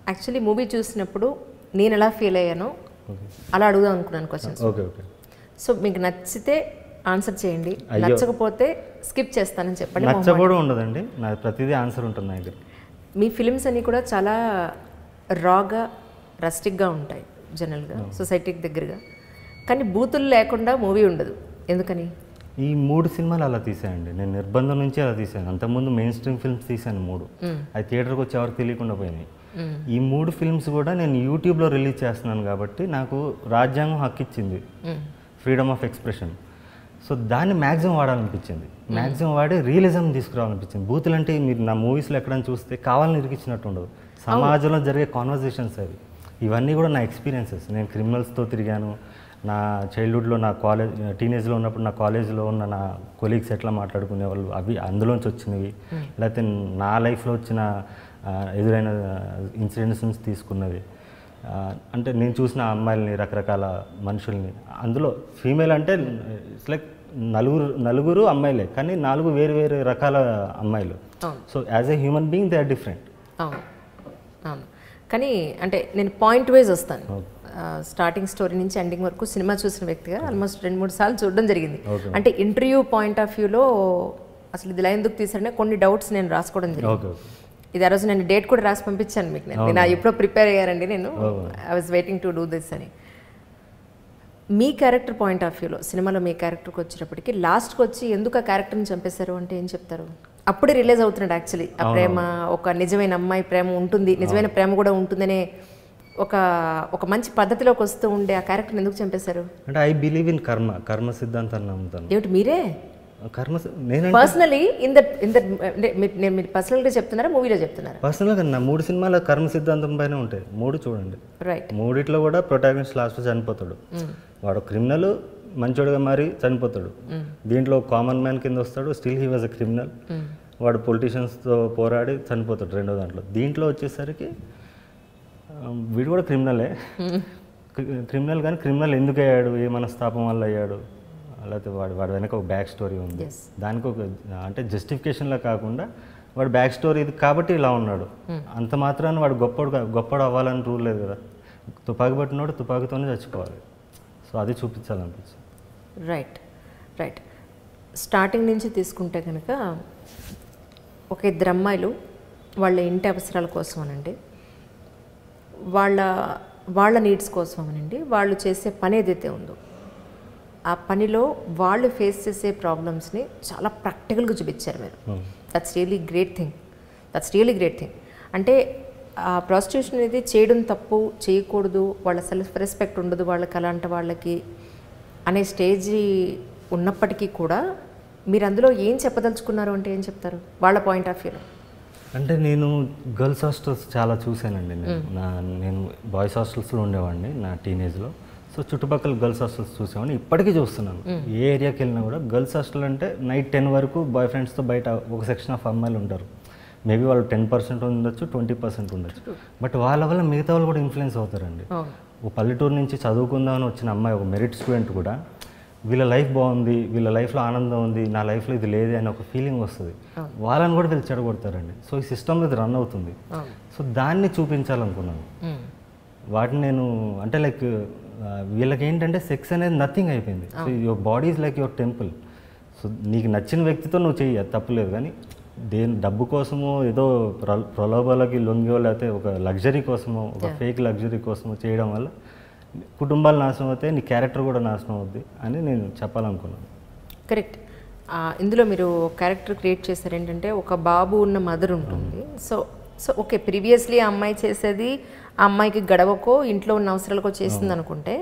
యాక్చువల్లీ మూవీ చూసినప్పుడు నేను ఎలా ఫీల్ అయ్యానో అలా అడుగుదాం అనుకున్నాను క్వశ్చన్స్. Okay okay. సో మీకు నచ్చితే ఆన్సర్ చేయండి, నచ్చకపోతే స్కిప్ చేస్తానని చెప్పండి. నచ్చకపోవడం ఉండదండి, నా ప్రతిదీ ఆన్సర్ ఉంటుంది నా దగ్గర. మీ ఫిలిమ్స్ అన్నీ కూడా చాలా రాగా, రస్టిక్గా ఉంటాయి జనరల్గా, సొసైటీకి దగ్గరగా. కానీ బూతులు లేకుండా మూవీ ఉండదు, ఎందుకని? ఈ 3 సినిమాలు అలా తీసాయండి. నేను నిర్బంధం నుంచి అలా తీసాను. అంతకుముందు మెయిన్ స్ట్రీమ్ ఫిల్మ్స్ తీసాను 3. అది థియేటర్కి వచ్చి ఎవరికి తెలియకుండా పోయినాయి. ఈ 3 ఫిల్మ్స్ కూడా నేను యూట్యూబ్లో రిలీజ్ చేస్తున్నాను కాబట్టి నాకు రాజ్యాంగం హక్కు ఇచ్చింది, ఫ్రీడమ్ ఆఫ్ ఎక్స్ప్రెషన్. సో దాన్ని మ్యాక్సిమం వాడాలనిపించింది, మ్యాక్సిమం వాడి రియలిజం తీసుకురావాలనిపించింది. బూతులు అంటే మీరు నా మూవీస్లో ఎక్కడైనా చూస్తే కావాలని ఇరికిచ్చినట్టు ఉండదు, సమాజంలో జరిగే కాన్వర్జేషన్స్ అవి. ఇవన్నీ కూడా నా ఎక్స్పీరియన్సెస్. నేను క్రిమినల్స్తో తిరిగాను, నా చైల్డ్హుడ్లో, నా కాలేజ్ టీనేజ్లో ఉన్నప్పుడు నా కాలేజ్లో ఉన్న నా కొలీగ్స్ ఎట్లా మాట్లాడుకునేవాళ్ళు, అవి అందులోంచి వచ్చినవి, లేకపోతే నా లైఫ్లో వచ్చిన ఎదురైన ఇన్సిడెంట్స్ నుంచి తీసుకున్నవి. అంటే నేను చూసిన అమ్మాయిలని, రకరకాల మనుషుల్ని, అందులో ఫీమేల్ అంటే ఇట్స్ లైక్ నలుగురు అమ్మాయిలే, కానీ 4 వేరు వేరు రకాల అమ్మాయిలు. So as a human being they are different. అవును, కానీ అంటే నేను పాయింట్ వైజ్ వస్తాను. స్టార్టింగ్ స్టోరీ నుంచి ఎండింగ్ వరకు సినిమా చూసిన వ్యక్తిగా ఆల్మోస్ట్ 2-3 సార్లు చూడడం జరిగింది. అంటే ఇంటర్వ్యూ పాయింట్ ఆఫ్ వ్యూలో అసలు ఇది ఇలా ఎందుకు తీసారనే కొన్ని డౌట్స్ నేను రాసుకోవడం జరిగింది. ఇది ఆ రోజు నేను డేట్ కూడా రాసి పంపించాను మీకు. నేను ఎప్పుడో ప్రిపేర్ అయ్యారండి, నేను I was waiting to do this అని. మీ క్యారెక్టర్ పాయింట్ ఆఫ్ వ్యూలో సినిమాలో మీ క్యారెక్టర్కి వచ్చేటప్పటికి లాస్ట్కి వచ్చి ఎందుకు ఆ క్యారెక్టర్ని చంపేశారు అంటే ఏం చెప్తారు? అప్పుడే రిలీజ్ అవుతున్నాడు యాక్చువల్లీ ఆ ప్రేమ, ఒక నిజమైన అమ్మాయి ప్రేమ ఉంటుంది, నిజమైన ప్రేమ కూడా ఉంటుందనే ఒక మంచి పద్ధతిలోకి వస్తూ ఉండే ఆ క్యారెక్టర్ ఎందుకు చంపేశారు? అంటే ఐ బిలీవ్ ఇన్ కర్మ సిద్ధాంతాన్ని నమ్ముతాను. ఏమిటి మీరే నేను పర్సనలీ మీరు పర్సనల్గా చెప్తున్నారా, మూవీలో చెప్తున్నారా? పర్సనల్గా నా 3 సినిమాల కర్మ సిద్ధాంతం పైన ఉంటాయి. 3 చూడండి. రైట్. 3 కూడా ప్రొటాగనిస్ట్ లాస్ట్లో చనిపోతాడు. వాడు క్రిమినల్ మంచోడుగా మారి చనిపోతాడు. దీంట్లో కామన్ మ్యాన్ కింద వస్తాడు, still he was a criminal. వాడు పొలిటీషియన్స్తో పోరాడి చనిపోతాడు రెండో దాంట్లో. దీంట్లో వచ్చేసరికి వీడు కూడా క్రిమినలే, క్రిమినల్, కానీ క్రిమినల్ ఎందుకు అయ్యాడు, ఏ మనస్తాపం వల్ల అయ్యాడు, లేకపోతే వాడి వెనక ఒక బ్యాక్ స్టోరీ ఉంది. దానికి ఒక అంటే జస్టిఫికేషన్లా కాకుండా వాడు బ్యాక్ స్టోరీ ఇది కాబట్టి ఇలా ఉన్నాడు, అంత మాత్రాన వాడు గొప్పడు అవ్వాలని రూల్ లేదు కదా. తుపాకీ పట్టినోడు తుపాకీతోనే చచ్చిపోవాలి. సో అది చూపించాలనిపించింది. రైట్. స్టార్టింగ్ నుంచి తీసుకుంటే కనుక ఒక 2 అమ్మాయిలు వాళ్ళ ఇంటి అవసరాల కోసం అనండి, వాళ్ళ నీడ్స్ కోసం అనండి, వాళ్ళు చేసే పని ఏదైతే ఉందో ఆ పనిలో వాళ్ళు ఫేస్ చేసే ప్రాబ్లమ్స్ని చాలా ప్రాక్టికల్గా చూపించారు మీరు. That's really great thing. అంటే ఆ ప్రాస్టిట్యూషన్ అనేది చేయడం తప్పు, చేయకూడదు, వాళ్ళ సెల్ఫ్ రెస్పెక్ట్ ఉండదు వాళ్ళకి, అలాంటి వాళ్ళకి అనే స్టేజ్ ఉన్నప్పటికీ కూడా మీరు అందులో ఏం చెప్పదలుచుకున్నారు అంటే ఏం చెప్తారు వాళ్ళ పాయింట్ ఆఫ్ వ్యూలో? అంటే నేను గర్ల్స్ హాస్టల్స్ చాలా చూశానండి. నేను బాయ్స్ హాస్టల్స్లో ఉండేవాడిని నా టీనేజ్లో. సో చుట్టుపక్కల గర్ల్స్ హాస్టల్స్ చూసేవాడిని, ఇప్పటికీ చూస్తున్నాను. ఏ ఏరియాకి వెళ్ళినా కూడా గర్ల్స్ హాస్టల్ అంటే నైట్ 10 వరకు బాయ్ ఫ్రెండ్స్తో బయట ఒక సెక్షన్ ఆఫ్ అమ్మాయిలు ఉంటారు. మేబీ వాళ్ళు 10% ఉండొచ్చు, 20% ఉండొచ్చు. బట్ వాళ్ళ వల్ల మిగతా వాళ్ళు కూడా ఇన్ఫ్లుయెన్స్ అవుతారండి. ఒక పల్లెటూరు నుంచి చదువుకుందామని వచ్చిన అమ్మాయి, ఒక మెరిట్ స్టూడెంట్ కూడా వీళ్ళ లైఫ్ బాగుంది, వీళ్ళ లైఫ్లో ఆనందం ఉంది, నా లైఫ్లో ఇది లేదే అని ఒక ఫీలింగ్ వస్తుంది. వాళ్ళని కూడా వీళ్ళు చెడగొడతారండి. సో ఈ సిస్టంలో ఇది రన్ అవుతుంది. సో దాన్ని చూపించాలనుకున్నాను. వాటిని నేను అంటే లైక్ వీళ్ళకి ఏంటంటే సెక్స్ అనేది నథింగ్ అయిపోయింది. So your body is like your temple. So నీకు నచ్చిన వ్యక్తితో నువ్వు చెయ్యి, అది తప్పులేదు. కానీ డబ్బు కోసమో, ఏదో ప్రలోభాలకి లొంగో, లేకపోతే ఒక లగ్జరీ కోసమో, ఒక ఫేక్ లగ్జరీ కోసమో చేయడం వల్ల కుటుంబాలు నాశనం అవుతాయి, నీ క్యారెక్టర్ కూడా నాశనం అవుద్ది అని నేను చెప్పాలనుకున్నాను. కరెక్ట్. ఇందులో మీరు క్యారెక్టర్ క్రియేట్ చేశారు ఏంటంటే, ఒక బాబు ఉన్న మదర్ ఉంటుంది. సో ఓకే, ప్రీవియస్లీ ఆ అమ్మాయి చేసేది ఆ అమ్మాయికి గడవకో ఇంట్లో ఉన్న అవసరాలకో చేస్తుంది అనుకుంటే,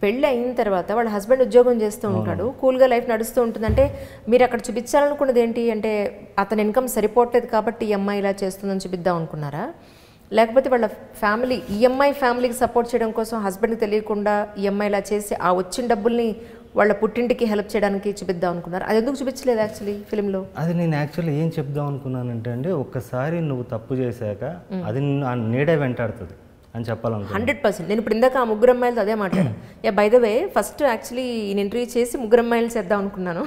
పెళ్ళి అయిన తర్వాత వాళ్ళ హస్బెండ్ ఉద్యోగం చేస్తూ ఉంటాడు, కూల్గా లైఫ్ నడుస్తూ ఉంటుంది. అంటే మీరు అక్కడ చూపించాలనుకున్నది ఏంటి అంటే అతని ఇన్కమ్ సరిపోవట్లేదు కాబట్టి ఈ అమ్మాయి ఇలా చేస్తుందని చూపిద్దాం అనుకున్నారా, లేకపోతే వాళ్ళ ఫ్యామిలీ ఈఎంఐ ఫ్యామిలీకి సపోర్ట్ చేయడం కోసం హస్బెండ్కి తెలియకుండా ఈఎంఐ ఇలా చేసి ఆ వచ్చిన డబ్బుల్ని వాళ్ళ పుట్టింటికి హెల్ప్ చేయడానికి చూపిద్దాం అనుకున్నారు? అది ఎందుకు చూపించలేదు యాక్చువల్లీ ఫిలింలో? అది నేను యాక్చువల్లీ ఏం చెప్దాం అనుకున్నానంటే అండి, ఒక్కసారి నువ్వు తప్పు చేశాక అది ఆ నీడే వెంటాడుతుంది అని చెప్పాలనుకున్నాను. 100%. నేను ఇప్పుడు ఇందాక ఆ ముగ్గురు అమ్మాయిలతో అదే మాట్లాడాను. By the way first actually ఈ ఇంటర్వ్యూ చేసి ముగ్గురు అమ్మాయిలు చేద్దాం అనుకున్నాను.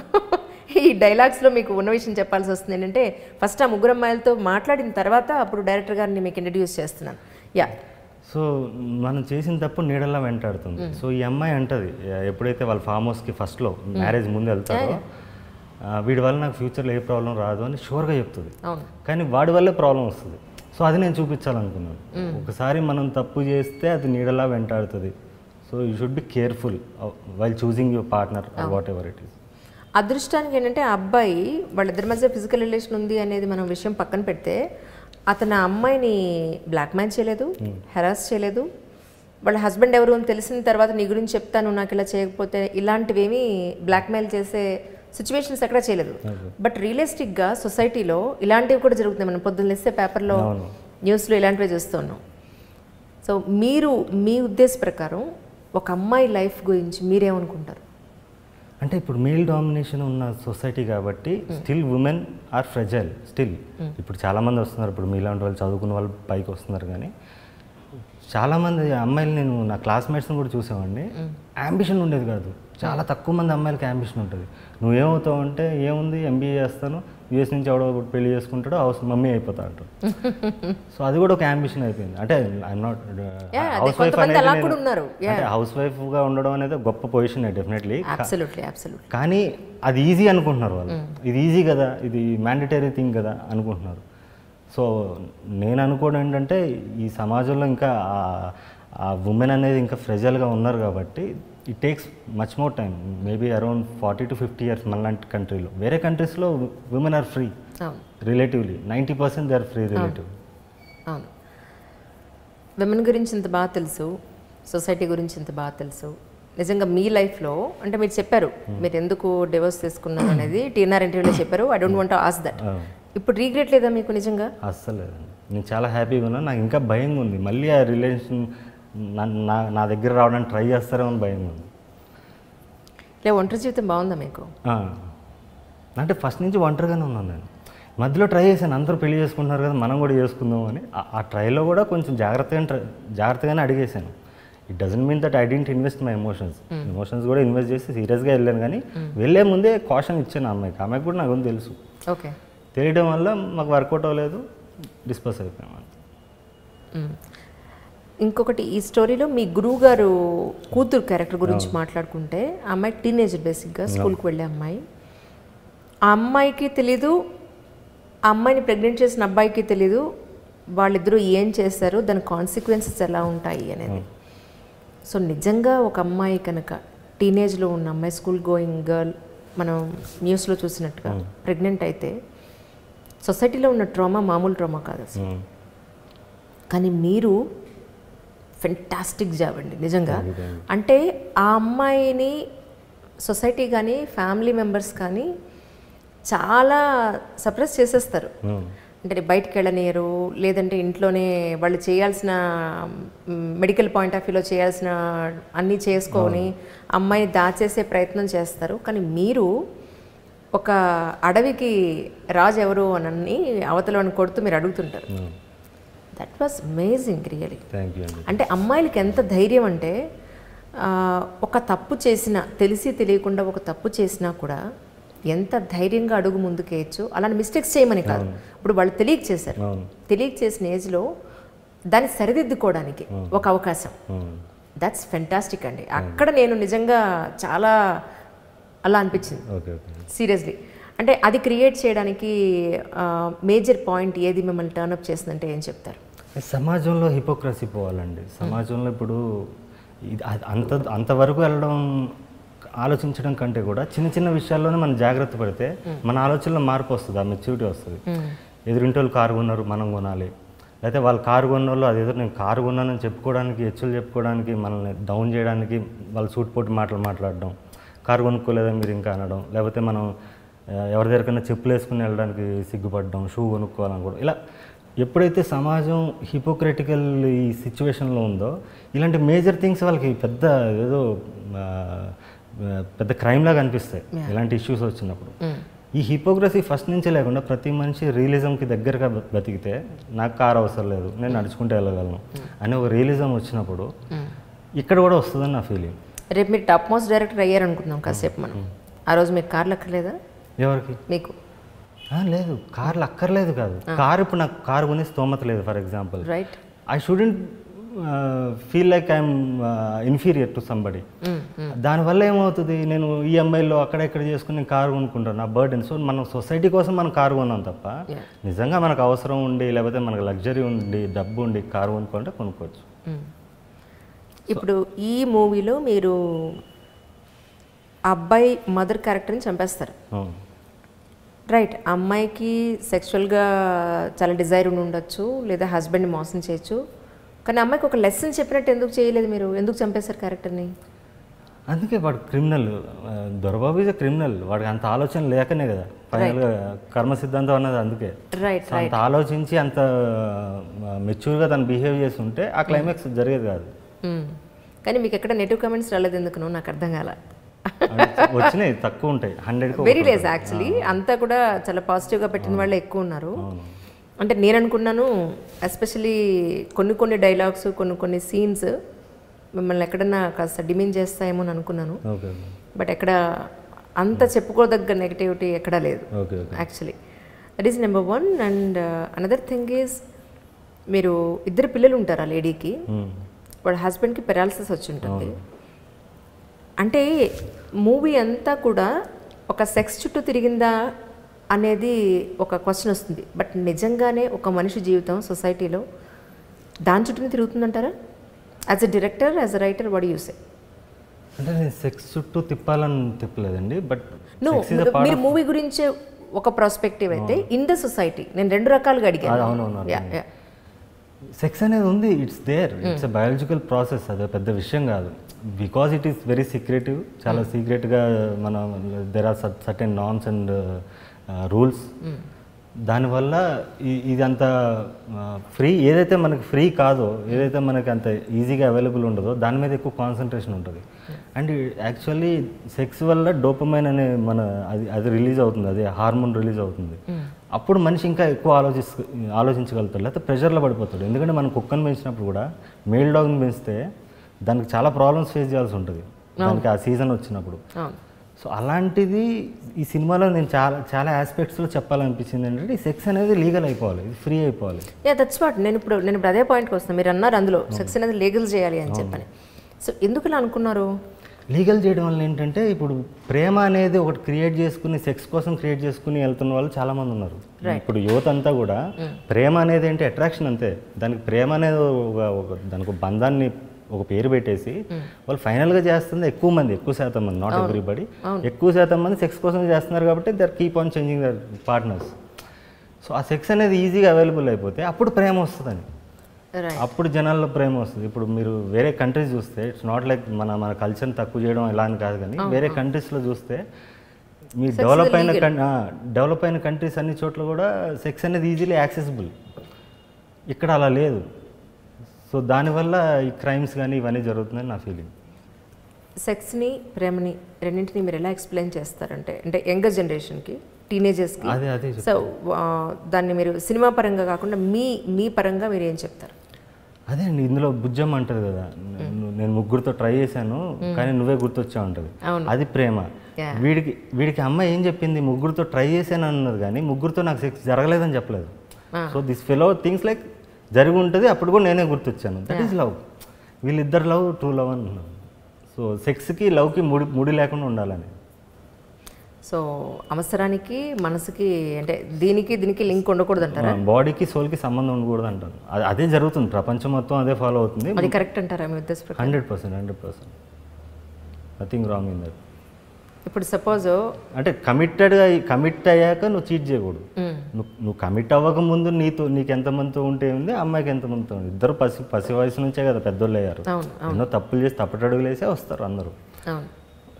ఈ డైలాగ్స్లో మీకు ఉన్న విషయం చెప్పాల్సి వస్తుంది ఏంటంటే ఫస్ట్ ఆ ముగ్గురు అమ్మాయిలతో మాట్లాడిన తర్వాత అప్పుడు డైరెక్టర్ గారిని మీకు ఇంట్రడ్యూస్ చేస్తున్నాను. సో మనం చేసిన తప్పు నీడల్లా వెంటాడుతుంది. సో ఈ అమ్మాయి అంటది ఎప్పుడైతే వాళ్ళ ఫామ్ హౌస్కి ఫస్ట్లో మ్యారేజ్ ముందు వెళ్తారో వీడి వల్ల నాకు ఫ్యూచర్లో ఏ ప్రాబ్లం రాదు అని షూర్గా చెప్తుంది, కానీ వాడి వల్లే ప్రాబ్లం వస్తుంది. సో అది నేను చూపించాలనుకున్నాను. ఒకసారి మనం తప్పు చేస్తే అది నీడలా వెంటాడుతుంది. So you should be careful while choosing your partner whatever it is. అదృష్టానికి ఏంటంటే ఆ అబ్బాయి వాళ్ళిద్దరి మధ్య ఫిజికల్ రిలేషన్ ఉంది అనేది మనం విషయం పక్కన పెడితే అతను ఆ అమ్మాయిని బ్లాక్మెయిల్ చేయలేదు, హెరాస్ చేయలేదు. వాళ్ళ హస్బెండ్ ఎవరు అని తెలిసిన తర్వాత నీ గురించి చెప్తాను నాకు ఇలా చేయకపోతే ఇలాంటివేమీ బ్లాక్మెయిల్ చేసే సిచ్యువేషన్స్ ఎక్కడా చేయలేదు. బట్ రియలిస్టిక్గా సొసైటీలో ఇలాంటివి కూడా జరుగుతున్నాయి. మనం పొద్దున్న లేస్తే పేపర్లో న్యూస్లో ఇలాంటివే చూస్తున్నాం. సో మీరు మీ ఉద్దేశ ప్రకారం ఒక అమ్మాయి లైఫ్ గురించి మీరేమనుకుంటారు? అంటే ఇప్పుడు మేల్ డామినేషన్ ఉన్న సొసైటీ కాబట్టి still women are fragile still. ఇప్పుడు చాలామంది వస్తున్నారు, ఇప్పుడు మీలాంటి వాళ్ళు చదువుకున్న వాళ్ళు పైకి వస్తున్నారు, కానీ చాలామంది అమ్మాయిలు నేను నా క్లాస్మేట్స్ని కూడా చూసామండి, యాంబిషన్ ఉండేది కాదు. చాలా తక్కువ మంది అమ్మాయిలకి యాంబిషన్ ఉంటుంది. నువ్వేమవుతావు అంటే ఏముంది ఎంబీఏ చేస్తాను, యూఎస్ నుంచి ఎవడో ఒకటి పెళ్లి చేసుకుంటాడో మమ్మీ అయిపోతా అంటారు. సో అది కూడా ఒక యాంబిషన్ అయిపోయింది. అంటే ఐఎమ్ నాట్ హౌస్ వైఫ్ అనేది, అంటే హౌస్ వైఫ్గా ఉండడం అనేది గొప్ప పొజిషన్ డెఫినెట్లీ, కానీ అది ఈజీ అనుకుంటున్నారు వాళ్ళు. ఇది ఈజీ కదా, ఇది మ్యాండేటరీ థింగ్ కదా అనుకుంటున్నారు. సో నేను అనుకోవడం ఏంటంటే ఈ సమాజంలో ఇంకా ఆ ఉమెన్ అనేది ఇంకా ఫ్రెజల్గా ఉన్నారు కాబట్టి it takes much more time, maybe around 40 to 50 years మనలాంటి కంట్రీలో. వేరే కంట్రీస్లో women are free relatively, 90% they are free relative. అవును, విమెన్ గురించి ఇంత బాగా తెలుసు, సొసైటీ గురించి ఇంత బాగా తెలుసు. నిజంగా మీ లైఫ్లో అంటే మీరు చెప్పారు మీరు ఎందుకు డివోర్స్ తీసుకున్నారు అనేది టీఎన్ఆర్ ఇంటర్వ్యూలో చెప్పారు. I don't want to ask that. ఇప్పుడు రీగ్రెట్ లేదా మీకు నిజంగా? అస్సలు లేదండి, నేను చాలా హ్యాపీగా ఉన్నాను. నాకు ఇంకా భయంగా ఉంది, మళ్ళీ ఆ రిలేషన్ నా దగ్గర రావడానికి ట్రై చేస్తారో అని భయంగా ఉంది. లే ఒంటరి జీవితం బాగుందా మీకు? అంటే ఫస్ట్ నుంచి ఒంటరిగానే ఉన్నాను నేను. మధ్యలో ట్రై చేశాను, అందరూ పెళ్లి చేసుకుంటున్నారు కదా మనం కూడా చేసుకుందాం అని. ఆ ట్రైలో కూడా కొంచెం జాగ్రత్తగానే అడిగేశాను. It doesn't mean that I didn't invest my emotions కూడా ఇన్వెస్ట్ చేసి సీరియస్గా వెళ్ళాను, కానీ వెళ్ళే ముందే కాషన్ ఇచ్చాను అమ్మాయికి కూడా నాకు తెలుసు. ఓకే, తెలియడం వల్ల మాకు వర్కౌట్ అవ్వలేదు, డిస్పస్ అయిపోయాం. ఇంకొకటి ఈ స్టోరీలో మీ గురువు గారు కూతురు క్యారెక్టర్ గురించి మాట్లాడుకుంటే ఆ అమ్మాయి టీనేజర్, బేసిక్గా స్కూల్కి వెళ్ళే అమ్మాయి. ఆ అమ్మాయికి తెలీదు, ఆ అమ్మాయిని ప్రెగ్నెంట్ చేసిన అబ్బాయికి తెలీదు వాళ్ళిద్దరూ ఏం చేశారు, దాని కాన్సిక్వెన్సెస్ ఎలా ఉంటాయి అనేది. సో నిజంగా ఒక అమ్మాయి కనుక టీనేజ్లో ఉన్న అమ్మాయి, స్కూల్ గోయింగ్ గర్ల్, మనం న్యూస్లో చూసినట్టుగా ప్రెగ్నెంట్ అయితే సొసైటీలో ఉన్న ట్రామా మామూలు ట్రామా కాదు అసలు. కానీ మీరు ఫెంటాస్టిక్ జాబ్ అండి నిజంగా. అంటే ఆ అమ్మాయిని సొసైటీ కానీ ఫ్యామిలీ మెంబర్స్ కానీ చాలా సప్రెస్ చేసేస్తారు. అంటే బయటకు వెళ్ళనియరు, లేదంటే ఇంట్లోనే వాళ్ళు చేయాల్సిన మెడికల్ పాయింట్ ఆఫ్ వ్యూలో చేయాల్సిన అన్నీ చేసుకొని అమ్మాయిని దాచేసే ప్రయత్నం చేస్తారు. కానీ మీరు ఒక అడవికి రాజు ఎవరు అని అవతలని కొడుతూ మీరు అడుగుతుంటారు. That was amazing really. అంటే అమ్మాయిలకి ఎంత ధైర్యం అంటే ఒక తప్పు చేసినా, తెలిసి తెలియకుండా ఒక తప్పు చేసినా కూడా ఎంత ధైర్యంగా అడుగు ముందుకేయచ్చు. అలాంటి మిస్టేక్స్ చేయమని కాదు, ఇప్పుడు వాళ్ళు తెలియక చేశారు, తెలియక చేసిన ఏజ్లో దాన్ని సరిదిద్దుకోవడానికి ఒక అవకాశం. దట్స్ ఫెంటాస్టిక్ అండి. అక్కడ నేను నిజంగా చాలా అలా అనిపించింది సీరియస్లీ. అంటే అది క్రియేట్ చేయడానికి మేజర్ పాయింట్ ఏది మిమ్మల్ని టర్న్అప్ చేసిందంటే ఏం చెప్తారు? సమాజంలో హిపోక్రసీ పోవాలండి. సమాజంలో ఇప్పుడు అంతవరకు వెళ్ళడం ఆలోచించడం కంటే కూడా చిన్న చిన్న విషయాల్లోనే మనం జాగ్రత్త పడితే మన ఆలోచనలో మార్పు వస్తుంది, ఆ మెచ్యూరిటీ వస్తుంది. ఎదురింటోళ్ళు కారు కొన్నారు మనం కొనాలి, లేకపోతే వాళ్ళు కారు కొన్న వాళ్ళు అదేదో నేను కారు కొన్నానని చెప్పుకోవడానికి హెచ్చులు చెప్పుకోవడానికి మనల్ని డౌన్ చేయడానికి వాళ్ళు సూటిపోటి మాటలు మాట్లాడడం, కారు కొనుక్కోలేదా మీరు ఇంకా అనడం, లేకపోతే మనం ఎవరి దగ్గరకన్నా చెప్పులు వేసుకుని వెళ్ళడానికి సిగ్గుపడడం, షూ కొనుక్కోవాలనుకోవడం, ఇలా ఎప్పుడైతే సమాజం హిపోక్రటికల్ ఈ సిచ్యువేషన్లో ఉందో ఇలాంటి మేజర్ థింగ్స్ వాళ్ళకి పెద్ద ఏదో పెద్ద క్రైమ్ లాగా అనిపిస్తాయి ఇలాంటి ఇష్యూస్ వచ్చినప్పుడు. ఈ హిపోక్రసీ ఫస్ట్ నుంచే లేకుండా ప్రతి మనిషి రియలిజంకి దగ్గరగా బతికితే నాకు కారు అవసరం లేదు, నేను నడుచుకుంటూ వెళ్ళగలను అనే ఒక రియలిజం వచ్చినప్పుడు ఇక్కడ కూడా వస్తుందని నా ఫీలింగ్. రేపు మీరు టాప్ మోస్ట్ డైరెక్టర్ అయ్యారనుకుందాం కాసేపు మనం, ఆ రోజు మీకు కార్లు అక్కర్లేదా? ఎవరికి? మీకు. లేదు, కార్లు అక్కర్లేదు కాదు, కారు ఇప్పుడు నాకు కారు కొనే స్తోమత లేదు for example. Right. I shouldn't feel like I'm inferior to somebody. దానివల్ల ఏమవుతుంది, నేను ఈఎంఐలో అక్కడెక్కడ చేసుకుని నేను కారు కొనుక్కుంటాను, నా బర్డెన్. సో మనం సొసైటీ కోసం మనం కారు కొన్నాం తప్ప నిజంగా మనకు అవసరం ఉండి లేకపోతే మనకు లగ్జరీ ఉండి డబ్బు ఉండి కారు కొనుక్కుంటే కొనుక్కోవచ్చు. ఇప్పుడు ఈ మూవీలో మీరు అబ్బాయి మదర్ క్యారెక్టర్ని చంపేస్తారు, రైట్? అమ్మాయికి సెక్షువల్గా చాలా డిజైర్ ఉండి ఉండొచ్చు, లేదా హస్బెండ్ని మోసం చేయొచ్చు, కానీ అమ్మాయికి ఒక లెసన్ చెప్పినట్టు ఎందుకు చేయలేదు మీరు? ఎందుకు చంపేశారు క్యారెక్టర్ని? అందుకే వాడు క్రిమినల్, దొరబాబు ఈజ్ క్రిమినల్, వాడికి అంత ఆలోచన లేకనే కదా ఫైనల్గా కర్మ సిద్ధాంతం అన్నది. అందుకే అంత ఆలోచించి అంత మెచ్యూర్గా తను బిహేవ్ చేసి ఉంటే ఆ క్లైమాక్స్ జరిగేది కాదు. కానీ మీకు ఎక్కడ నెగిటివ్ కామెంట్స్ రాలేదు ఎందుకు? నాకు అర్థం కాల. వచ్చినాయి, తక్కువ ఉంటాయి, 100 వెరీ లెస్ యాక్చువల్లీ. అంతా కూడా చాలా పాజిటివ్గా పెట్టిన వాళ్ళే ఎక్కువ ఉన్నారు. అంటే నేను అనుకున్నాను ఎస్పెషలీ కొన్ని డైలాగ్స్ కొన్ని సీన్స్ మిమ్మల్ని ఎక్కడన్నా కాస్త డిమీన్ చేస్తాయేమో అని అనుకున్నాను, బట్ ఎక్కడ అంత చెప్పుకోదగ్గ నెగిటివిటీ ఎక్కడా లేదు actually. That is number 1. And another thing is, మీరు 2 పిల్లలు ఉంటారు ఆ లేడీకి, వాడు హస్బెండ్కి పెరాలసిస్ వచ్చి ఉంటుంది. అంటే మూవీ అంతా కూడా ఒక సెక్స్ చుట్టూ తిరిగిందా అనేది ఒక క్వశ్చన్ వస్తుంది, బట్ నిజంగానే ఒక మనిషి జీవితం సొసైటీలో దాని చుట్టూనే తిరుగుతుందంటారా? As a director, as a writer, what you say? అంటే నేను సెక్స్ చుట్టూ తిప్పాలని తిప్పలేదండి, బట్ మీరు మూవీ గురించే ఒక ప్రాస్పెక్టివ్ అయితే ఇన్ ద సొసైటీ నేను 2 రకాలుగా అడిగాను. అవునవును, సెక్స్ అనేది ఉంది, it's there, it's a biological process, అదే పెద్ద విషయం కాదు. Because it is very secretive, చాలా సీక్రెట్గా మనం there are certain norms and rules. దానివల్ల ఇదంతా ఫ్రీ, ఏదైతే మనకి ఫ్రీ కాదో, ఏదైతే మనకి అంత ఈజీగా అవైలబుల్ ఉండదో దాని మీద ఎక్కువ కాన్సన్ట్రేషన్ ఉంటుంది. అండ్ యాక్చువల్లీ సెక్స్ వల్ల డోపమైన్ అనే అది రిలీజ్ అవుతుంది, అదే హార్మోన్ రిలీజ్ అవుతుంది. అప్పుడు మనిషి ఇంకా ఎక్కువ ఆలోచించగలుగుతాడు, లేకపోతే ప్రెషర్లో పడిపోతాడు. ఎందుకంటే మనం కుక్కను పెంచినప్పుడు కూడా మేల్ డాగ్ని పెంచితే దానికి చాలా ప్రాబ్లమ్స్ ఫేస్ చేయాల్సి ఉంటుంది దానికి ఆ సీజన్ వచ్చినప్పుడు. సో అలాంటిది ఈ సినిమాలో నేను చాలా ఆస్పెక్ట్స్లో చెప్పాలనిపించింది ఏంటంటే, ఈ సెక్స్ అనేది లీగల్ అయిపోవాలి, ఇది ఫ్రీ అయిపోవాలి. దట్స్ వాట్ నేను ఇప్పుడు అదే పాయింట్కి వస్తాను. మీరు అన్నారు అందులో సెక్స్ అనేది లీగల్ చేయాలి అని చెప్పని. సో ఎందుకు ఇలా అనుకున్నారు? లీగల్ చేయడం వల్ల ఏంటంటే, ఇప్పుడు ప్రేమ అనేది ఒకటి క్రియేట్ చేసుకుని సెక్స్ కోసం క్రియేట్ చేసుకుని వెళ్తున్న వాళ్ళు చాలామంది ఉన్నారు. ఇప్పుడు యువత అంతా కూడా ప్రేమ అనేది ఏంటి, అట్రాక్షన్ అంతే. దానికి ప్రేమ అనేది దానికి బంధాన్ని ఒక పేరు పెట్టేసి వాళ్ళు ఫైనల్గా చేస్తుంది ఎక్కువ శాతం మంది, నాట్ ఎవ్రీబడి, ఎక్కువ శాతం మంది సెక్స్ కోసం చేస్తున్నారు కాబట్టి they are keep on changing their partners. So ఆ సెక్స్ అనేది ఈజీగా అవైలబుల్ అయిపోతే అప్పుడు ప్రేమ వస్తుందని, అప్పుడు జనాల్లో ప్రేమ వస్తుంది. ఇప్పుడు మీరు వేరే కంట్రీస్ చూస్తే ఇట్స్ నాట్ లైక్ మన కల్చర్ని తక్కువ చేయడం ఎలా అని కాదు, కానీ వేరే కంట్రీస్లో చూస్తే మీ డెవలప్ అయిన కంట్రీస్ అన్ని చోట్ల కూడా సెక్స్ అనేది ఈజీలీ యాక్సెసిబుల్, ఇక్కడ అలా లేదు. సో దానివల్ల ఈ క్రైమ్స్ కానీ ఇవన్నీ జరుగుతుందని నా ఫీలింగ్. సెక్స్ని ప్రేమని రెండింటిని మీరు ఎలా ఎక్స్ప్లెయిన్ చేస్తారంటే, అంటే యంగర్ జనరేషన్కి, టీనేజర్స్కి, సో దాన్ని మీరు సినిమా పరంగా కాకుండా మీ పరంగా మీరు ఏం చెప్తారు? అదే అండి, ఇందులో బుజ్జమ్మ అంటది కదా, నేను 3 ట్రై చేశాను కానీ నువ్వే గుర్తొచ్చావు అంటది, అది ప్రేమ. వీడికి అమ్మ ఏం చెప్పింది, 3 ట్రై చేశాను అన్నది కానీ 3 నాకు సెక్స్ జరగలేదని చెప్పలేదు. So this fellow things like జరిగి ఉంటుంది, అప్పుడు కూడా నేనే గుర్తొచ్చాను. దట్ ఈస్ లవ్, వీళ్ళిద్దరు లవ్, ట్రూ లవ్ అన్నాను. సో సెక్స్కి లవ్కి ముడి లేకుండా ఉండాలని. సో అవసరానికి మనసుకి, అంటే దీనికి లింక్ ఉండకూడదు అంటారా? బాడీకి సోల్కి సంబంధం ఉండకూడదు అంటాను. అదే జరుగుతుంది, ప్రపంచం మొత్తం అదే ఫాలో అవుతుంది. అది కరెక్ట్ అంటారా మీ ఉద్దేశం? 100%, నథింగ్ రాంగ్ ఇన్ దట్. ఇప్పుడు సపోజ్ అంటే కమిట్ అయ్యాక నువ్వు చీట్ చేయకూడదు. నువ్వు కమిట్ అవ్వక ముందు నీకు ఎంతమందితో ఉంటే ఉంది, అమ్మాయికి ఎంతమందితో ఉంది. ఇద్దరు పసి వయసు నుంచే కదా పెద్దోళ్ళు అయ్యారు. ఎన్నో తప్పులు చేసి తప్పటడుగులు వేసే వస్తారు అందరూ.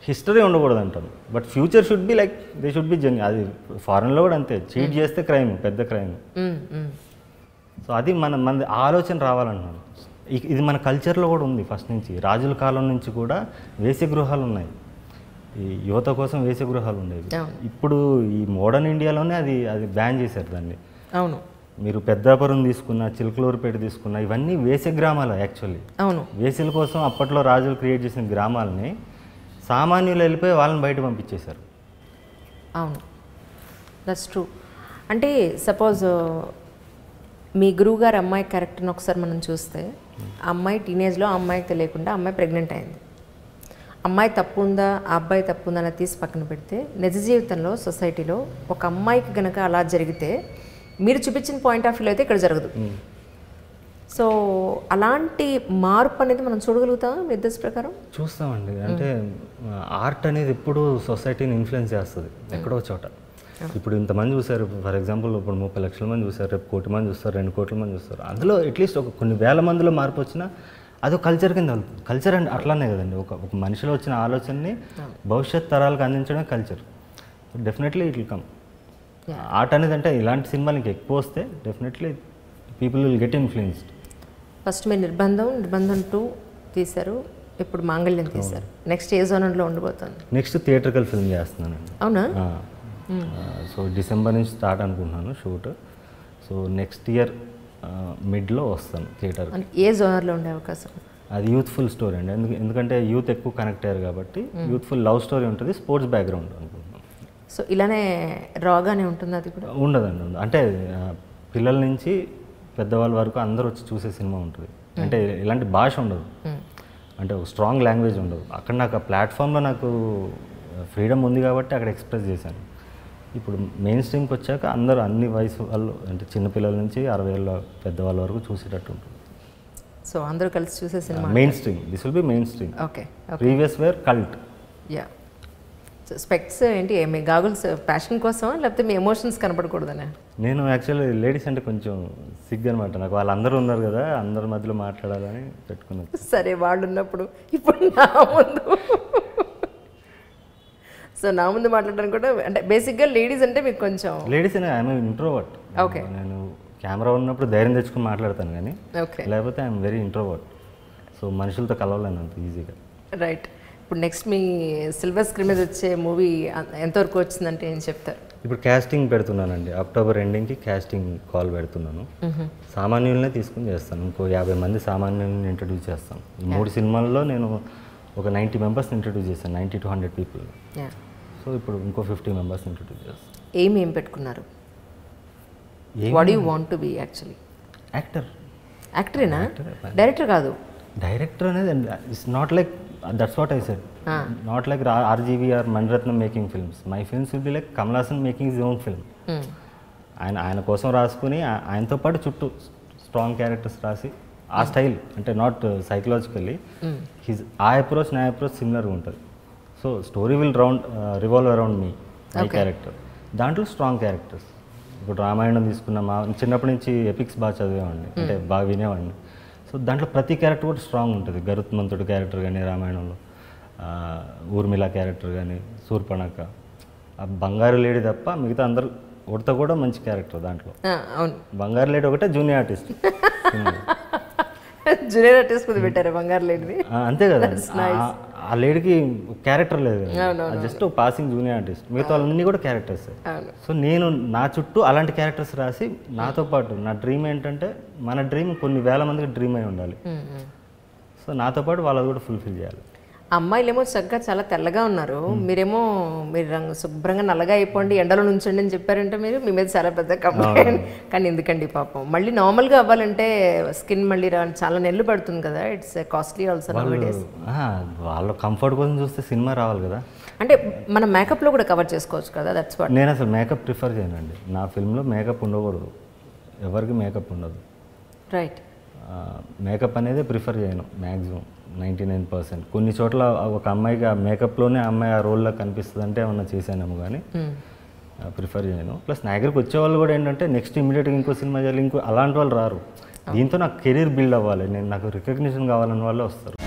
హిస్టరీ ఉండకూడదు అంటాను. But future should be like they should be genuine. అది ఫారెన్లో కూడా అంతే, చీట్ చేస్తే క్రైమ్, పెద్ద క్రైమ్. సో అది మన ఆలోచన రావాలంటున్నాను. ఇది మన కల్చర్లో కూడా ఉంది ఫస్ట్ నుంచి. రాజుల కాలం నుంచి కూడా వేశ్య గృహాలు ఉన్నాయి, ఈ యువత కోసం వేశ్య గృహాలు ఉండేవి. ఇప్పుడు ఈ మోడర్న్ ఇండియాలోనే అది బ్యాన్ చేశారు దాన్ని. అవును, మీరు పెద్దాపురం తీసుకున్న, చిలకలూరుపేట తీసుకున్న, ఇవన్నీ వేశ్య గ్రామాలు యాక్చువల్లీ. అవును, వేశ్యల కోసం అప్పట్లో రాజులు క్రియేట్ చేసిన గ్రామాలని సామాన్యులు వెళ్ళిపోయి వాళ్ళని బయట పంపించేశారు. అవును, దట్స్ ట్రూ. అంటే సపోజ్ మీ గురువుగారు అమ్మాయి క్యారెక్టర్ని ఒకసారి మనం చూస్తే, ఆ అమ్మాయి టీనేజ్లో ఆ అమ్మాయికి తెలియకుండా అమ్మాయి ప్రెగ్నెంట్ అయింది. అమ్మాయి తప్పు ఉందా, ఆ అబ్బాయి తప్పు ఉందా అని తీసి పక్కన పెడితే, నిజ జీవితంలో సొసైటీలో ఒక అమ్మాయికి కనుక అలా జరిగితే మీరు చూపించిన పాయింట్ ఆఫ్ వ్యూ అయితే ఇక్కడ జరగదు. సో అలాంటి మార్పు అనేది మనం చూడగలుగుతాం మీ ఉద్దేశ ప్రకారం? చూస్తామండి. అంటే ఆర్ట్ అనేది ఎప్పుడు సొసైటీని ఇన్ఫ్లుయెన్స్ చేస్తుంది ఎక్కడో చోట. ఇప్పుడు ఇంతమంది చూసారు, ఫర్ ఎగ్జాంపుల్ ఇప్పుడు 30 లక్షల మంది చూసారు, రేపు 1 కోటి మంది చూస్తారు, 2 కోట్ల మంది చూస్తారు. అందులో అట్లీస్ట్ కొన్ని వేల మందిలో మార్పు వచ్చినా అదో కల్చర్ కింద వెళ్తుంది. కల్చర్ అంటే అట్లానే కదండి, ఒక మనిషిలో వచ్చిన ఆలోచనని భవిష్యత్ తరాలకు అందించడమే culture. Definitely it will come. Art అనేది అంటే ఇలాంటి సినిమాలు ఇంకా ఎక్కువ వస్తే definitely people will get influenced. First మీరు నిర్బంధం 2 తీశారు, ఇప్పుడు మాంగళ్యం తీశారు. నెక్స్ట్ ఏ జోనర్లో ఉండబోతుంది? నెక్స్ట్ థియేట్రికల్ ఫిల్మ్ చేస్తున్నానండి. అవునా? సో డిసెంబర్ నుంచి స్టార్ట్ అనుకుంటున్నాను షూట్. సో నెక్స్ట్ ఇయర్ మిడ్లో వస్తాను థియేటర్. ఏ జోనర్లో ఉండే అవకాశం? అది యూత్ఫుల్ స్టోరీ అండి. ఎందుకంటే యూత్ ఎక్కువ కనెక్ట్ అయ్యారు కాబట్టి యూత్ఫుల్ లవ్ స్టోరీ ఉంటుంది, స్పోర్ట్స్ బ్యాక్గ్రౌండ్ అనుకుంటున్నాను. సో ఇలానే రాగానే ఉంటుంది అది కూడా? ఉండదండి, అంటే పిల్లల నుంచి పెద్దవాళ్ళ వరకు అందరూ వచ్చి చూసే సినిమా ఉంటుంది. అంటే ఇలాంటి భాష ఉండదు, అంటే ఒక స్ట్రాంగ్ లాంగ్వేజ్ ఉండదు. అక్కడ నాకు ఆ ప్లాట్ఫామ్లో నాకు ఫ్రీడమ్ ఉంది కాబట్టి అక్కడ ఎక్స్ప్రెస్ చేశాను. ఇప్పుడు మెయిన్ స్ట్రీమ్కి వచ్చాక అందరూ అన్ని వయసు వాళ్ళు, అంటే చిన్నపిల్లల నుంచి 60 ఏళ్ళ పెద్దవాళ్ళ వరకు చూసేటట్టు ఉంటుంది. సో అందరూ కలిసి చూసే cinema mainstream. This will be mainstream. Okay. Previous were cult. Yeah. So specs ఏంటి, మీ గాగుల్స్ ప్యాషన్ కోసమా లేకపోతే మీ ఎమోషన్స్ కనపడకూడదనే? నేను యాక్చువల్లీ లేడీస్ అంటే కొంచెం సిగ్గు అనమాట నాకు. వాళ్ళందరూ ఉన్నారు కదా, అందరి మధ్యలో మాట్లాడాలని పెట్టుకున్నాను. సరే, వాళ్ళు ఉన్నప్పుడు ఇప్పుడు నా ముందు సో నా ముందు మాట్లాడడానికి కూడా, అంటే బేసిక్గా లేడీస్ అంటే మీకు కొంచెం? లేడీస్ అనే ఐఎమ్ ఇంట్రోవర్ట్. ఓకే. నేను కెమెరా ఉన్నప్పుడు ధైర్యం తెచ్చుకుని మాట్లాడతాను, కానీ లేకపోతే ఐఎమ్ వెరీ ఇంట్రోవర్ట్. సో మనుషులతో కలవలేను అంత ఈజీగా. రైట్. ఇప్పుడు నెక్స్ట్ మీ సిల్వర్ స్క్రీన్ మీద వచ్చే మూవీ ఎంతవరకు వచ్చిందంటే ఏం చెప్తారు? ఇప్పుడు కాస్టింగ్ పెడుతున్నానండి. అక్టోబర్ ఎండింగ్కి కాస్టింగ్ కాల్ పెడుతున్నాను. సామాన్యులనే తీసుకుని చేస్తాను. ఇంకో 50 మంది సామాన్యుల్ని ఇంట్రడ్యూస్ చేస్తాను. ఈ 3 సినిమాల్లో నేను ఒక 90 మెంబర్స్ని ఇంట్రడ్యూస్ చేశాను, 90 to 100 పీపుల్. సో ఇప్పుడు ఇంకో 50 మెంబర్స్ని ఇంట్రడ్యూస్ చేస్తాను. ఏం పెట్టుకున్నారు? What do you want to be actually? Actor. యాక్టరేనా? డైరెక్టర్ కాదు. డైరెక్టర్ అనేది it's not like, that's what I said, not like RGV or Maniratnam making films. My films will be like Kamal Haasan making his own film. ఆయన కోసం రాసుకుని ఆయనతో పాటు చుట్టూ strong characters రాసి ఆ స్టైల్, అంటే నాట్ సైకలాజికల్లీ ఆ అప్రోచ్ నా అప్రోచ్ సిమిలర్గా ఉంటుంది. So story will revolve around me, my character. దాంట్లో స్ట్రాంగ్ క్యారెక్టర్స్. ఇప్పుడు రామాయణం తీసుకున్న చిన్నప్పటి నుంచి ఎపిక్స్ బాగా చదివేవాడిని, అంటే బాగా వినేవాడిని. సో దాంట్లో ప్రతి క్యారెక్టర్ కూడా స్ట్రాంగ్ ఉంటుంది. గరుత్మంతుడు క్యారెక్టర్ కానీ రామాయణంలో, ఊర్మిళ క్యారెక్టర్ కానీ, శూర్పణఖ, ఆ బంగారు లేడీ తప్ప మిగతా అందరూ ఉడత కూడా మంచి క్యారెక్టర్ దాంట్లో. బంగారు లేడీ ఒకటే జూనియర్ ఆర్టిస్ట్. జూనియర్ ఆర్టిస్ట్ మీద పెట్టారు బంగారు లేడీ. అంతే కదా, ఆ లేడీకి క్యారెక్టర్ లేదు, జస్ట్ పాసింగ్ జూనియర్ ఆర్టిస్ట్. మిగతా వాళ్ళన్నీ కూడా క్యారెక్టర్స్. సో నేను నా చుట్టూ అలాంటి క్యారెక్టర్స్ రాసి, నాతో పాటు నా డ్రీమ్ ఏంటంటే, మన డ్రీమ్ కొన్ని వేల మందికి డ్రీమ్ అయి ఉండాలి. సో నాతో పాటు వాళ్ళది కూడా ఫుల్ఫిల్ చేయాలి. అమ్మాయిలేమో చక్కగా చాలా తెల్లగా ఉన్నారు, మీరేమో మీరు రంగు శుభ్రంగా నల్లగా అయిపోండి, ఎండలో నుంచండి అని చెప్పారంటే మీరు, మీ మీద చాలా పెద్ద కంప్లైంట్. కానీ ఎందుకండి పాపం, మళ్ళీ నార్మల్గా అవ్వాలంటే స్కిన్ మళ్ళీ చాలా నెల్లు పడుతుంది కదా, ఇట్స్ కాస్ట్లీ ఆల్సో. వాళ్ళ కంఫర్ట్ కోసం చూస్తే సినిమా రావాలి కదా. అంటే మనం మేకప్లో కూడా కవర్ చేసుకోవచ్చు కదా, దట్స్ వాట్. నేను అసలు మేకప్ ప్రిఫర్ చేయనండి. నా ఫిల్మ్లో మేకప్ ఉండకూడదు, ఎవరికి మేకప్ ఉండదు. రైట్. మేకప్ అనేది ప్రిఫర్ చేయను మ్యాక్సిమం. 99%. కొన్ని చోట్ల ఒక అమ్మాయికి ఆ మేకప్లోనే అమ్మాయి ఆ రోల్లో కనిపిస్తుంది అంటే ఏమన్నా చేశానేమో కానీ ప్రిఫర్ చేయను. ప్లస్ నా దగ్గరికి వచ్చేవాళ్ళు కూడా ఏంటంటే నెక్స్ట్ ఇమీడియట్గా ఇంకో సినిమా చేయాలి, ఇంకో అలాంటి వాళ్ళు రారు. దీంతో నాకు కెరీర్ బిల్డ్ అవ్వాలి, నాకు రికగ్నిషన్ కావాలని వాళ్ళే వస్తారు.